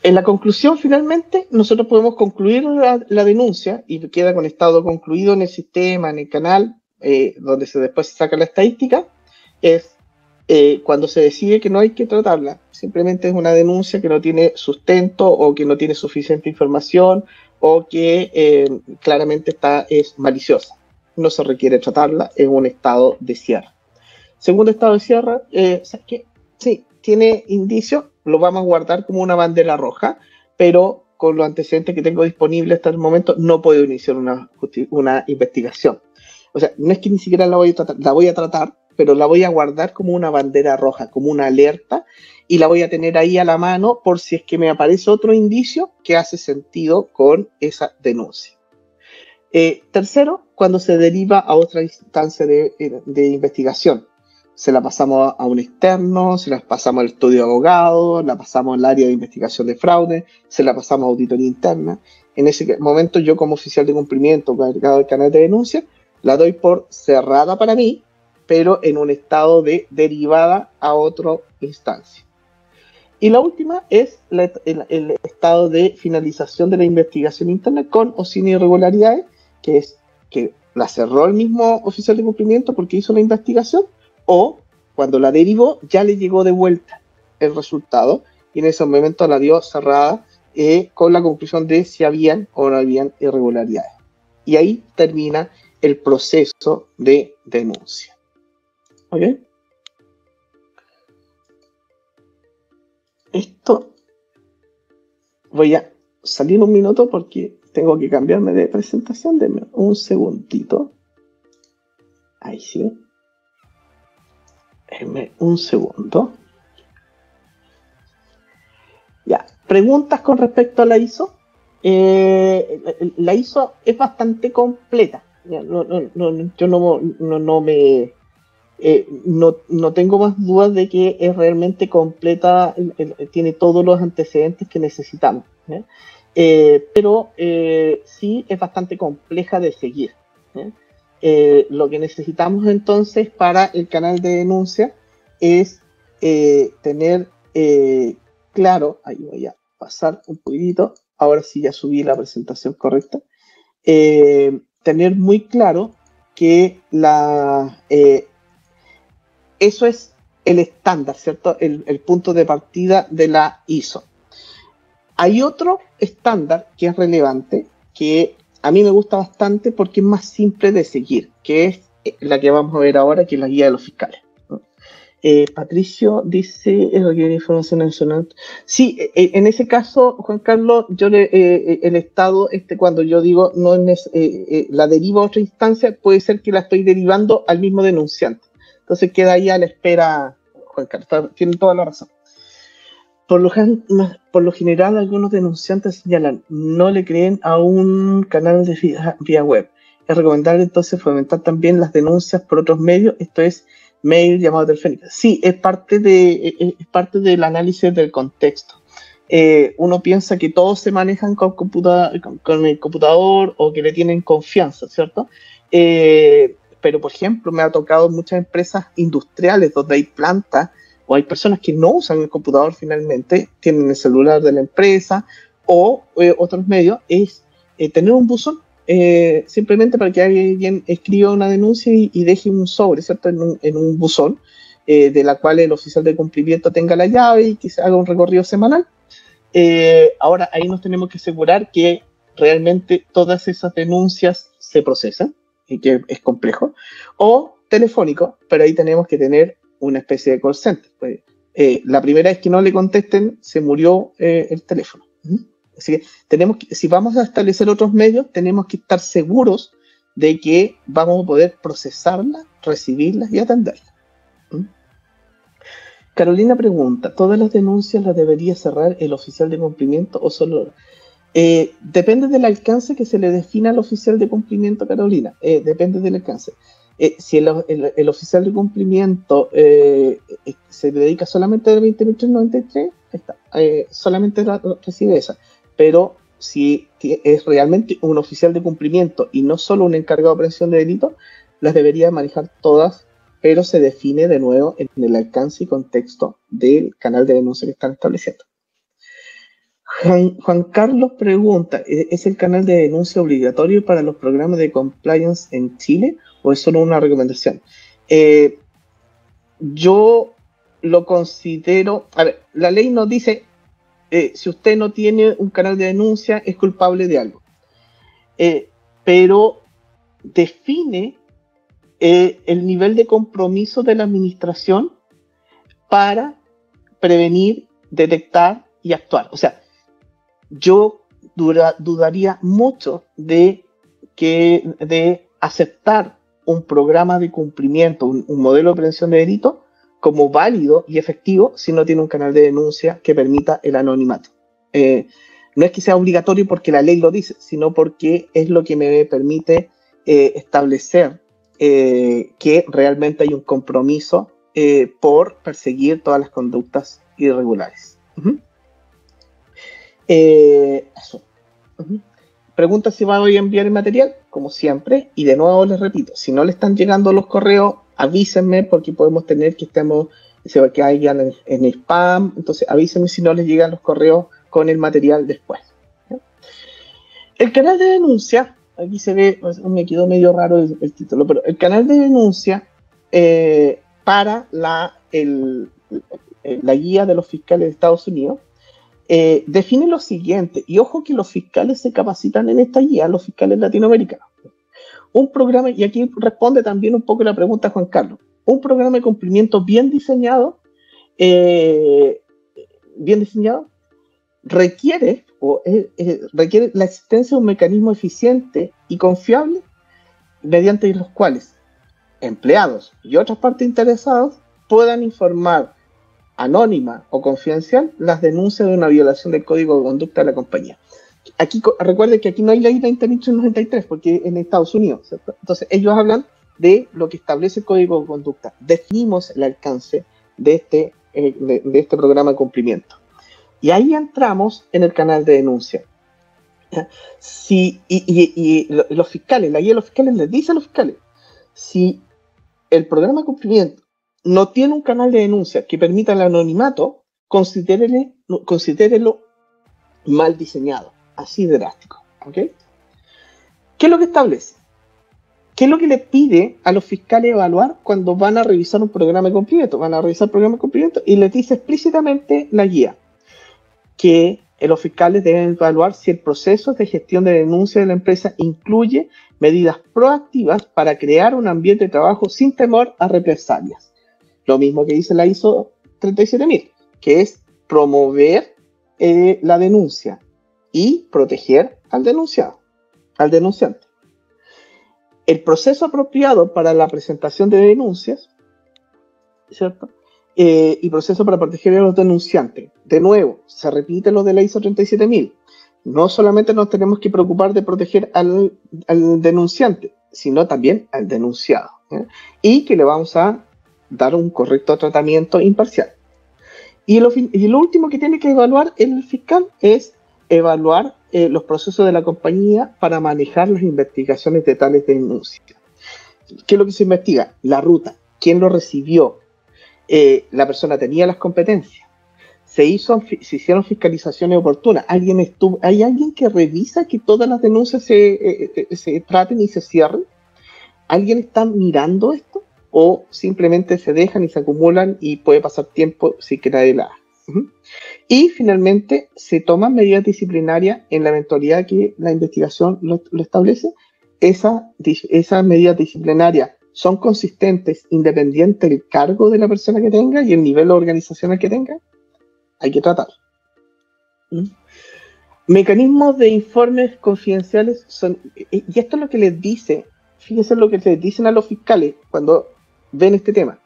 Speaker 1: en la conclusión finalmente nosotros podemos concluir la denuncia y queda con estado concluido en el sistema, en el canal, donde después se saca la estadística, es cuando se decide que no hay que tratarla, simplemente es una denuncia que no tiene sustento o que no tiene suficiente información o que claramente es maliciosa. No se requiere tratarla en un estado de cierre. Segundo estado de cierre, ¿sabes qué? Sí, tiene indicios, lo vamos a guardar como una bandera roja, pero con los antecedentes que tengo disponibles hasta el momento no puedo iniciar una investigación. O sea, no es que ni siquiera la voy a tratar, la voy a tratar, pero la voy a guardar como una bandera roja, como una alerta, y la voy a tener ahí a la mano por si es que me aparece otro indicio que hace sentido con esa denuncia. Tercero, cuando se deriva a otra instancia de investigación. Se la pasamos a un externo, se la pasamos al estudio de abogado, la pasamos al área de investigación de fraude, se la pasamos a auditoría interna. En ese momento yo como oficial de cumplimiento, cargado del canal de denuncia, la doy por cerrada para mí, pero en un estado de derivada a otra instancia. Y la última es el estado de finalización de la investigación interna con o sin irregularidades, que es que la cerró el mismo oficial de cumplimiento porque hizo la investigación, o cuando la derivó ya le llegó de vuelta el resultado y en ese momento la dio cerrada con la conclusión de si habían o no habían irregularidades. Y ahí termina el proceso de denuncia. ¿Ok? Esto voy a salir un minuto porque tengo que cambiarme de presentación. Denme un segundito. Ahí sí. Denme un segundo. Ya. Preguntas con respecto a la ISO. La ISO es bastante completa. Yo no tengo más dudas de que es realmente completa, tiene todos los antecedentes que necesitamos, pero sí es bastante compleja de seguir. Lo que necesitamos entonces para el canal de denuncia es tener claro, ahí voy a pasar un poquitito, ahora sí ya subí la presentación correcta, tener muy claro que eso es el estándar, ¿cierto? El punto de partida de la ISO. Hay otro estándar que es relevante, que a mí me gusta bastante porque es más simple de seguir, que es la que vamos a ver ahora, que es la guía de los fiscales, ¿no? Patricio dice, ¿es requiere información adicional? Sí, en ese caso, Juan Carlos, yo el Estado, cuando yo digo no la deriva a otra instancia, puede ser que la estoy derivando al mismo denunciante. Entonces queda ahí a la espera, Juan Carlos, tiene toda la razón. Por lo general, algunos denunciantes señalan, no le creen a un canal de vía web. Es recomendable entonces fomentar también las denuncias por otros medios, esto es, mail, llamado telefónica. Sí, es parte del análisis del contexto. Uno piensa que todos se manejan con el computador o que le tienen confianza, ¿cierto? Pero, por ejemplo, me ha tocado muchas empresas industriales donde hay plantas o hay personas que no usan el computador finalmente, tienen el celular de la empresa o otros medios, es tener un buzón simplemente para que alguien escriba una denuncia y deje un sobre, ¿cierto? En un buzón, de la cual el oficial de cumplimiento tenga la llave y que se haga un recorrido semanal. Ahora, ahí nos tenemos que asegurar que realmente todas esas denuncias se procesan, y que es complejo, o telefónico, pero ahí tenemos que tener una especie de call center. Pues, la primera vez que no le contesten, se murió el teléfono. Así que si vamos a establecer otros medios, tenemos que estar seguros de que vamos a poder procesarlas, recibirlas y atenderlas. Carolina pregunta, ¿todas las denuncias las debería cerrar el oficial de cumplimiento o solo? Depende del alcance que se le defina al oficial de cumplimiento, Carolina. Depende del alcance. Si el oficial de cumplimiento se dedica solamente al 20.393, está, solamente recibe esa. Pero si es realmente un oficial de cumplimiento y no solo un encargado de prevención de delitos, las debería manejar todas, pero se define de nuevo en el alcance y contexto del canal de denuncia que están estableciendo. Juan Carlos pregunta, ¿es el canal de denuncia obligatorio para los programas de compliance en Chile o es solo una recomendación? Yo lo considero, a ver, la ley nos dice, si usted no tiene un canal de denuncia es culpable de algo, pero define el nivel de compromiso de la administración para prevenir, detectar y actuar. O sea, yo dudaría mucho de aceptar un programa de cumplimiento, un modelo de prevención de delito como válido y efectivo si no tiene un canal de denuncia que permita el anonimato. No es que sea obligatorio porque la ley lo dice, sino porque es lo que me permite establecer que realmente hay un compromiso por perseguir todas las conductas irregulares. Eso. Pregunta si voy a enviar el material, como siempre, y de nuevo les repito, si no le están llegando los correos, avísenme porque podemos tener que se caigan en spam, entonces avísenme si no les llegan los correos con el material después. El canal de denuncia, aquí se ve, me quedó medio raro el título, pero el canal de denuncia para la guía de los fiscales de Estados Unidos define lo siguiente, y ojo que los fiscales se capacitan en esta guía, los fiscales latinoamericanos. Un programa, y aquí responde también un poco la pregunta Juan Carlos, un programa de cumplimiento bien diseñado requiere la existencia de un mecanismo eficiente y confiable mediante los cuales empleados y otras partes interesadas puedan informar anónima o confidencial las denuncias de una violación del código de conducta de la compañía. Aquí recuerden que aquí no hay ley 20.93 porque en Estados Unidos, ¿cierto? Entonces ellos hablan de lo que establece el código de conducta. Definimos el alcance de este programa de cumplimiento. Y ahí entramos en el canal de denuncia. Los fiscales, la guía de los fiscales les dice a los fiscales, si el programa de cumplimiento no tiene un canal de denuncia que permita el anonimato, considérelo mal diseñado, así de drástico. ¿Okay? ¿Qué es lo que establece? ¿Qué es lo que le pide a los fiscales evaluar cuando van a revisar un programa de cumplimiento? Van a revisar el programa de cumplimiento y les dice explícitamente la guía que los fiscales deben evaluar si el proceso de gestión de denuncia de la empresa incluye medidas proactivas para crear un ambiente de trabajo sin temor a represalias. Lo mismo que dice la ISO 37000, que es promover la denuncia y proteger al denunciado, al denunciante. El proceso apropiado para la presentación de denuncias, ¿cierto? Y proceso para proteger a los denunciantes. De nuevo, se repite lo de la ISO 37000. No solamente nos tenemos que preocupar de proteger al denunciante, sino también al denunciado. Y que le vamos a dar un correcto tratamiento imparcial. Y lo último que tiene que evaluar el fiscal es evaluar los procesos de la compañía para manejar las investigaciones de tales denuncias. ¿Qué es lo que se investiga? La ruta, quién lo recibió, la persona tenía las competencias, se hicieron fiscalizaciones oportunas, hay alguien que revisa que todas las denuncias se traten y se cierren, alguien está mirando esto o simplemente se dejan y se acumulan y puede pasar tiempo sin que nadie la haga. Y finalmente se toman medidas disciplinarias en la eventualidad que la investigación lo establece. Esas medidas disciplinarias son consistentes independiente del cargo de la persona que tenga y el nivel organizacional que tenga. Hay que tratar. Mecanismos de informes confidenciales son, y esto es lo que les dice, fíjense lo que les dicen a los fiscales cuando ven este tema.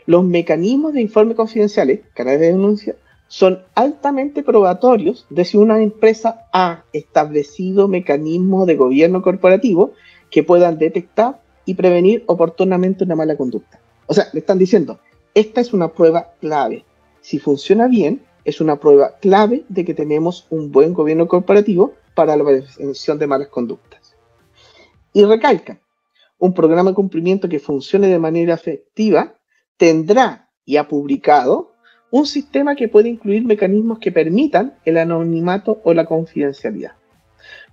Speaker 1: Los mecanismos de informes confidenciales, canales de denuncia, son altamente probatorios de si una empresa ha establecido mecanismos de gobierno corporativo que puedan detectar y prevenir oportunamente una mala conducta. O sea, le están diciendo, esta es una prueba clave. Si funciona bien, es una prueba clave de que tenemos un buen gobierno corporativo para la prevención de malas conductas. Y recalcan, un programa de cumplimiento que funcione de manera efectiva tendrá y ha publicado un sistema que puede incluir mecanismos que permitan el anonimato o la confidencialidad,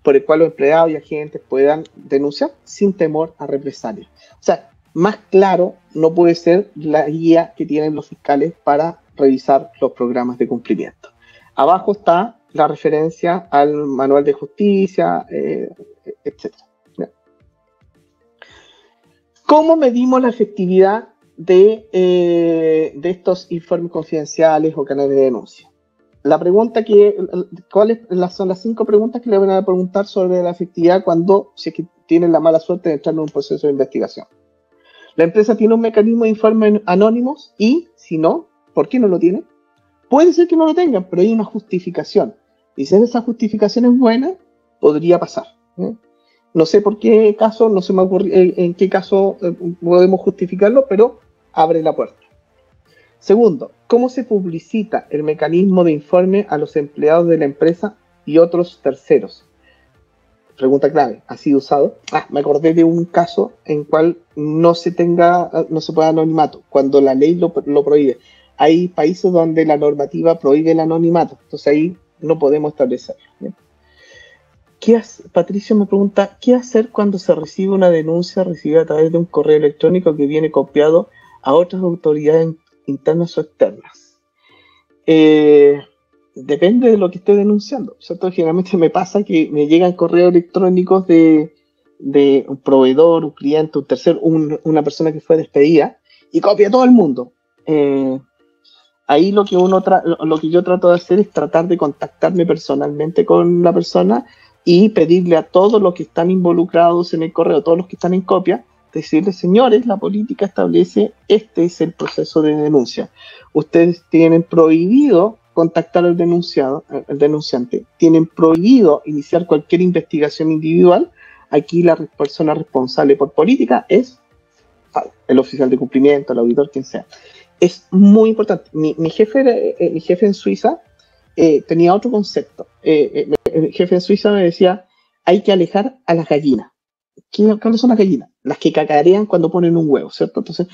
Speaker 1: por el cual los empleados y agentes puedan denunciar sin temor a represalias. O sea, más claro no puede ser la guía que tienen los fiscales para revisar los programas de cumplimiento. Abajo está la referencia al manual de justicia, etc. ¿Cómo medimos la efectividad de estos informes confidenciales o canales de denuncia? La pregunta ¿cuáles son las 5 preguntas que le van a preguntar sobre la efectividad cuando si es que tienen la mala suerte de entrar en un proceso de investigación. La empresa tiene un mecanismo de informes anónimos y, si no, ¿por qué no lo tiene? Puede ser que no lo tengan, pero hay una justificación. Y si esa justificación es buena, podría pasar. No sé por qué caso, no se me ocurre en qué caso podemos justificarlo, pero abre la puerta. Segundo, ¿cómo se publicita el mecanismo de informe a los empleados de la empresa y otros terceros? Pregunta clave, ¿ha sido usado? Me acordé de un caso en cual no se puede anonimato, cuando la ley lo prohíbe. Hay países donde la normativa prohíbe el anonimato, entonces ahí no podemos establecerlo. Patricio me pregunta, ¿qué hacer cuando se recibe una denuncia recibida a través de un correo electrónico que viene copiado a otras autoridades internas o externas? Depende de lo que esté denunciando, ¿cierto? Generalmente me pasa que me llegan correos electrónicos de un proveedor, un cliente, un tercero, una persona que fue despedida y copia a todo el mundo. Ahí lo que yo trato de hacer es tratar de contactarme personalmente con la persona y pedirle a todos los que están involucrados en el correo, todos los que están en copia, decirles, señores, la política establece, este es el proceso de denuncia. Ustedes tienen prohibido contactar al denunciante, tienen prohibido iniciar cualquier investigación individual. Aquí la persona responsable por política es el oficial de cumplimiento, el auditor, quien sea. Es muy importante. Mi jefe en Suiza tenía otro concepto. El jefe en Suiza me decía, hay que alejar a las gallinas. ¿Cuáles son las gallinas? Las que cacarean cuando ponen un huevo, ¿cierto? Entonces,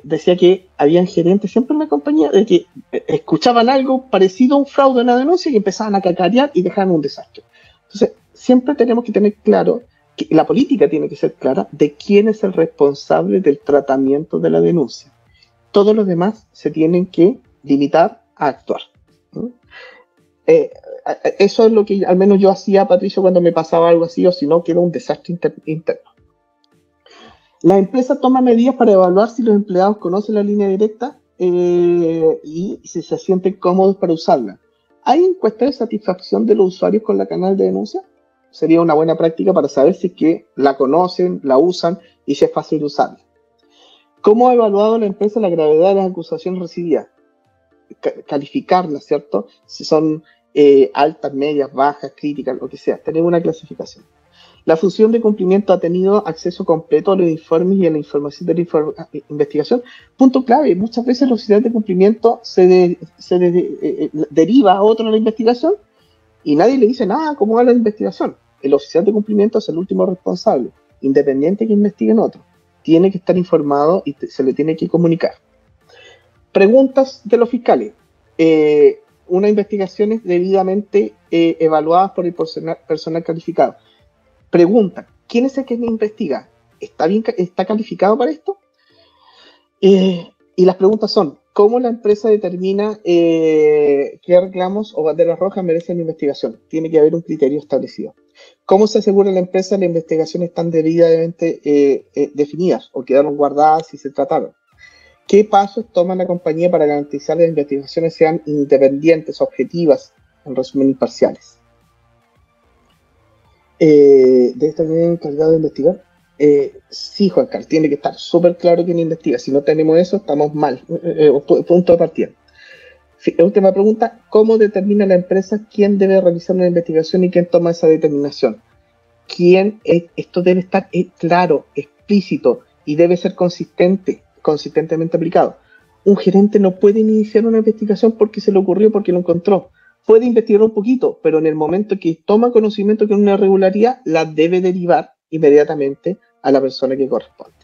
Speaker 1: decía que habían gerentes siempre en la compañía de que escuchaban algo parecido a un fraude, una denuncia, y empezaban a cacarear y dejaban un desastre. Entonces, siempre tenemos que tener claro que la política tiene que ser clara de quién es el responsable del tratamiento de la denuncia. Todos los demás se tienen que limitar a actuar. Eso es lo que al menos yo hacía, Patricio, cuando me pasaba algo así, o si no, que era un desastre interno. La empresa toma medidas para evaluar si los empleados conocen la línea directa y si se sienten cómodos para usarla. ¿Hay encuestas de satisfacción de los usuarios con la canal de denuncia? Sería una buena práctica para saber si es que la conocen, la usan y si es fácil de usarla. ¿Cómo ha evaluado la empresa la gravedad de las acusaciones recibidas? Calificarlas, ¿cierto? Si son altas, medias, bajas, críticas, lo que sea. Tener una clasificación. La función de cumplimiento ha tenido acceso completo a los informes y a la información de la investigación. Punto clave, muchas veces la oficial de cumplimiento se deriva a otro en la investigación y nadie le dice nada cómo va la investigación. El oficial de cumplimiento es el último responsable, independiente que investigue en otro. Tiene que estar informado y se le tiene que comunicar. Preguntas de los fiscales. Una investigación es debidamente evaluada por el personal calificado. Pregunta, ¿quién es el que me investiga? ¿Está calificado para esto? Y las preguntas son, ¿cómo la empresa determina qué reclamos o banderas rojas merecen la investigación? Tiene que haber un criterio establecido. ¿Cómo se asegura la empresa que las investigaciones están debidamente definidas o quedaron guardadas si se trataron? ¿Qué pasos toma la compañía para garantizar que las investigaciones sean independientes, objetivas, en resumen, imparciales? ¿Debe estar encargado de investigar? Sí, Juan Carlos, tiene que estar súper claro quién investiga. Si no tenemos eso, estamos mal. Punto de partida. Última pregunta, ¿cómo determina la empresa quién debe realizar una investigación y quién toma esa determinación? Esto debe estar claro, explícito y debe ser consistentemente aplicado. Un gerente no puede iniciar una investigación porque se le ocurrió, porque lo encontró. Puede investigar un poquito, pero en el momento que toma conocimiento que es una irregularidad, la debe derivar inmediatamente a la persona que corresponde.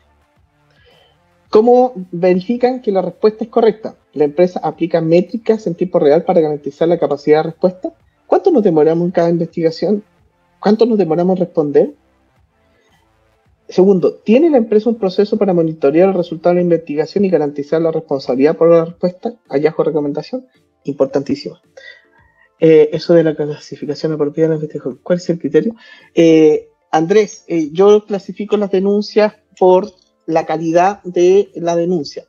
Speaker 1: ¿Cómo verifican que la respuesta es correcta? La empresa aplica métricas en tiempo real para garantizar la capacidad de respuesta. ¿Cuánto nos demoramos en cada investigación? ¿Cuánto nos demoramos en responder? Segundo, ¿tiene la empresa un proceso para monitorear el resultado de la investigación y garantizar la responsabilidad por la respuesta? Hallazgo o recomendación. Importantísimo. Eso de la clasificación apropiada de la investigación. ¿Cuál es el criterio? Andrés, yo clasifico las denuncias por la calidad de la denuncia.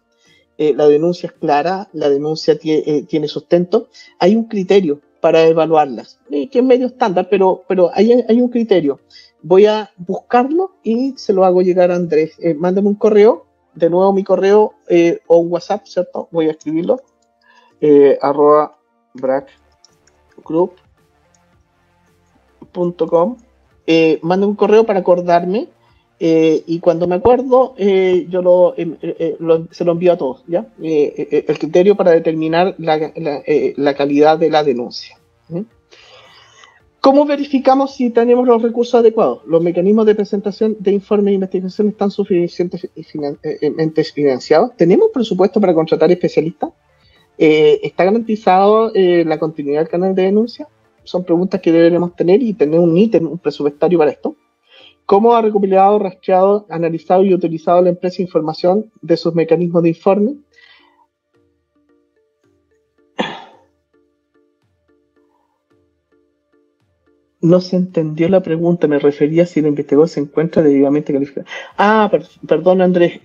Speaker 1: La denuncia es clara, la denuncia tiene sustento. Hay un criterio para evaluarlas, que es medio estándar, pero hay un criterio. Voy a buscarlo y se lo hago llegar a Andrés. Mándame un correo, de nuevo mi correo o un WhatsApp, ¿cierto? Voy a escribirlo, @bracgroup.com. Mándame un correo para acordarme y cuando me acuerdo yo se lo envío a todos, ¿ya? El criterio para determinar la calidad de la denuncia. ¿Cómo verificamos si tenemos los recursos adecuados? Los mecanismos de presentación de informes de investigación están suficientemente financiados. ¿Tenemos presupuesto para contratar especialistas? ¿Está garantizado la continuidad del canal de denuncia? Son preguntas que deberemos tener y tener un ítem, un presupuestario para esto. ¿Cómo ha recopilado, rastreado, analizado y utilizado la empresa información de sus mecanismos de informe? No se entendió la pregunta, me refería a si el investigador se encuentra debidamente calificado. Perdón Andrés,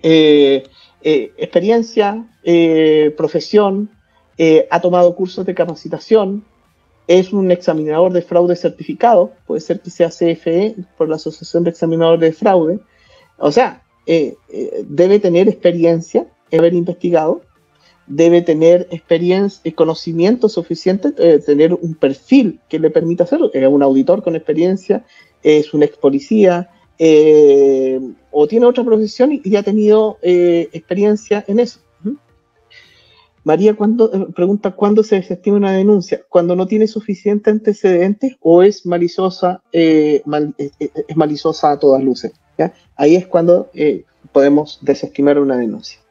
Speaker 1: experiencia, profesión, ha tomado cursos de capacitación, es un examinador de fraude certificado, puede ser que sea CFE por la Asociación de Examinadores de Fraude, o sea, debe tener experiencia, haber investigado, debe tener experiencia y conocimiento suficiente, tener un perfil que le permita hacerlo, es un auditor con experiencia, es un ex policía, o tiene otra profesión y ha tenido experiencia en eso. María pregunta cuándo se desestima una denuncia, cuando no tiene suficientes antecedentes o es maliciosa, es maliciosa a todas luces, ¿ya? Ahí es cuando podemos desestimar una denuncia.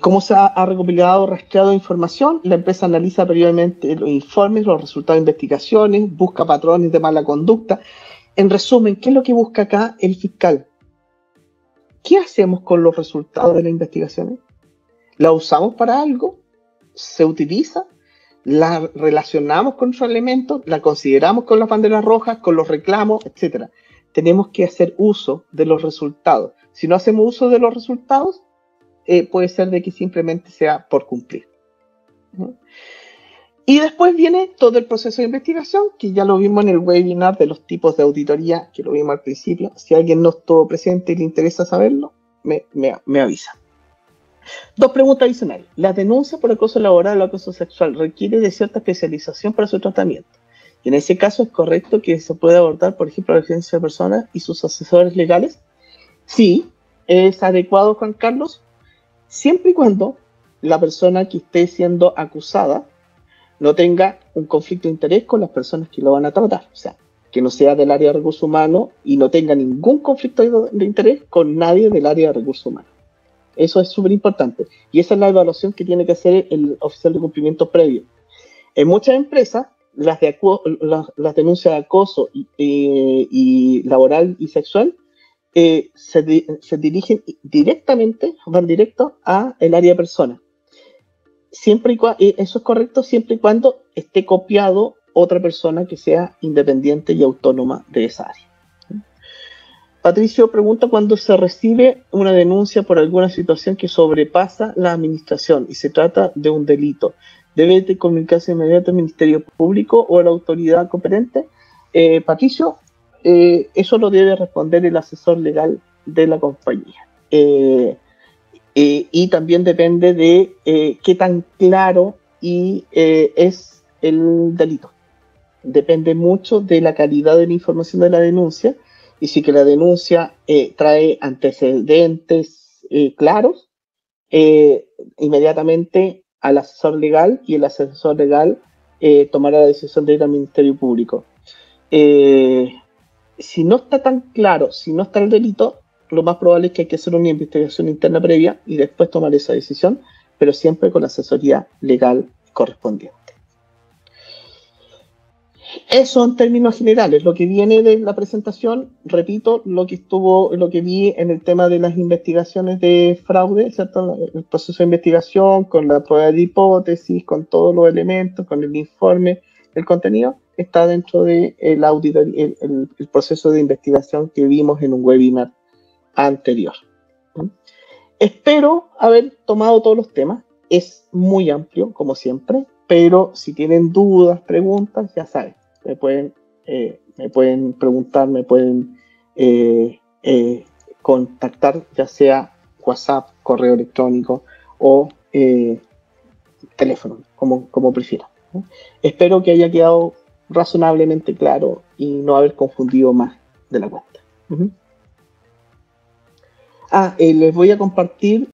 Speaker 1: ¿Cómo se ha recopilado, rastreado información? La empresa analiza periódicamente los informes, los resultados de investigaciones, busca patrones de mala conducta. En resumen, ¿qué es lo que busca acá el fiscal? ¿Qué hacemos con los resultados de las investigaciones? ¿La usamos para algo? ¿Se utiliza? ¿La relacionamos con otros elementos? ¿La consideramos con las banderas rojas, con los reclamos, etcétera? Tenemos que hacer uso de los resultados. Si no hacemos uso de los resultados, puede ser de que simplemente sea por cumplir, ¿no? Y después viene todo el proceso de investigación, que ya lo vimos en el webinar de los tipos de auditoría, que lo vimos al principio. Si alguien no estuvo presente y le interesa saberlo, me avisa. Dos preguntas adicionales. ¿La denuncia por acoso laboral o acoso sexual requiere de cierta especialización para su tratamiento? Y en ese caso, ¿es correcto que se pueda abordar, por ejemplo, la agencia de personas y sus asesores legales? Sí, es adecuado, Juan Carlos, siempre y cuando la persona que esté siendo acusada no tenga un conflicto de interés con las personas que lo van a tratar. O sea, que no sea del área de recursos humanos y no tenga ningún conflicto de interés con nadie del área de recursos humanos. Eso es súper importante. Y esa es la evaluación que tiene que hacer el oficial de cumplimiento previo. En muchas empresas, las denuncias de acoso y laboral y sexual se dirigen directamente, van directo a el área de personas. Siempre eso es correcto siempre y cuando esté copiado otra persona que sea independiente y autónoma de esa área. Patricio pregunta cuando se recibe una denuncia por alguna situación que sobrepasa la administración y se trata de un delito. ¿Debe de comunicarse inmediatamente al Ministerio Público o a la autoridad competente? Patricio, eso lo debe responder el asesor legal de la compañía. Y también depende de qué tan claro es el delito. Depende mucho de la calidad de la información de la denuncia y si que la denuncia trae antecedentes claros, inmediatamente al asesor legal y el asesor legal tomará la decisión de ir al Ministerio Público. Si no está tan claro, si no está el delito, lo más probable es que hay que hacer una investigación interna previa y después tomar esa decisión, pero siempre con la asesoría legal correspondiente. Eso en términos generales, lo que viene de la presentación, repito, lo que vi en el tema de las investigaciones de fraude, ¿cierto? El proceso de investigación, con la prueba de hipótesis, con todos los elementos, con el informe, el contenido, está dentro del el proceso de investigación que vimos en un webinar anterior. Espero haber tomado todos los temas. es muy amplio, como siempre, pero si tienen dudas, preguntas, ya saben, me pueden preguntar, me pueden contactar, ya sea WhatsApp, correo electrónico o teléfono, como prefieran, ¿no? Espero que haya quedado razonablemente claro y no haber confundido más de la cuenta. Les voy a compartir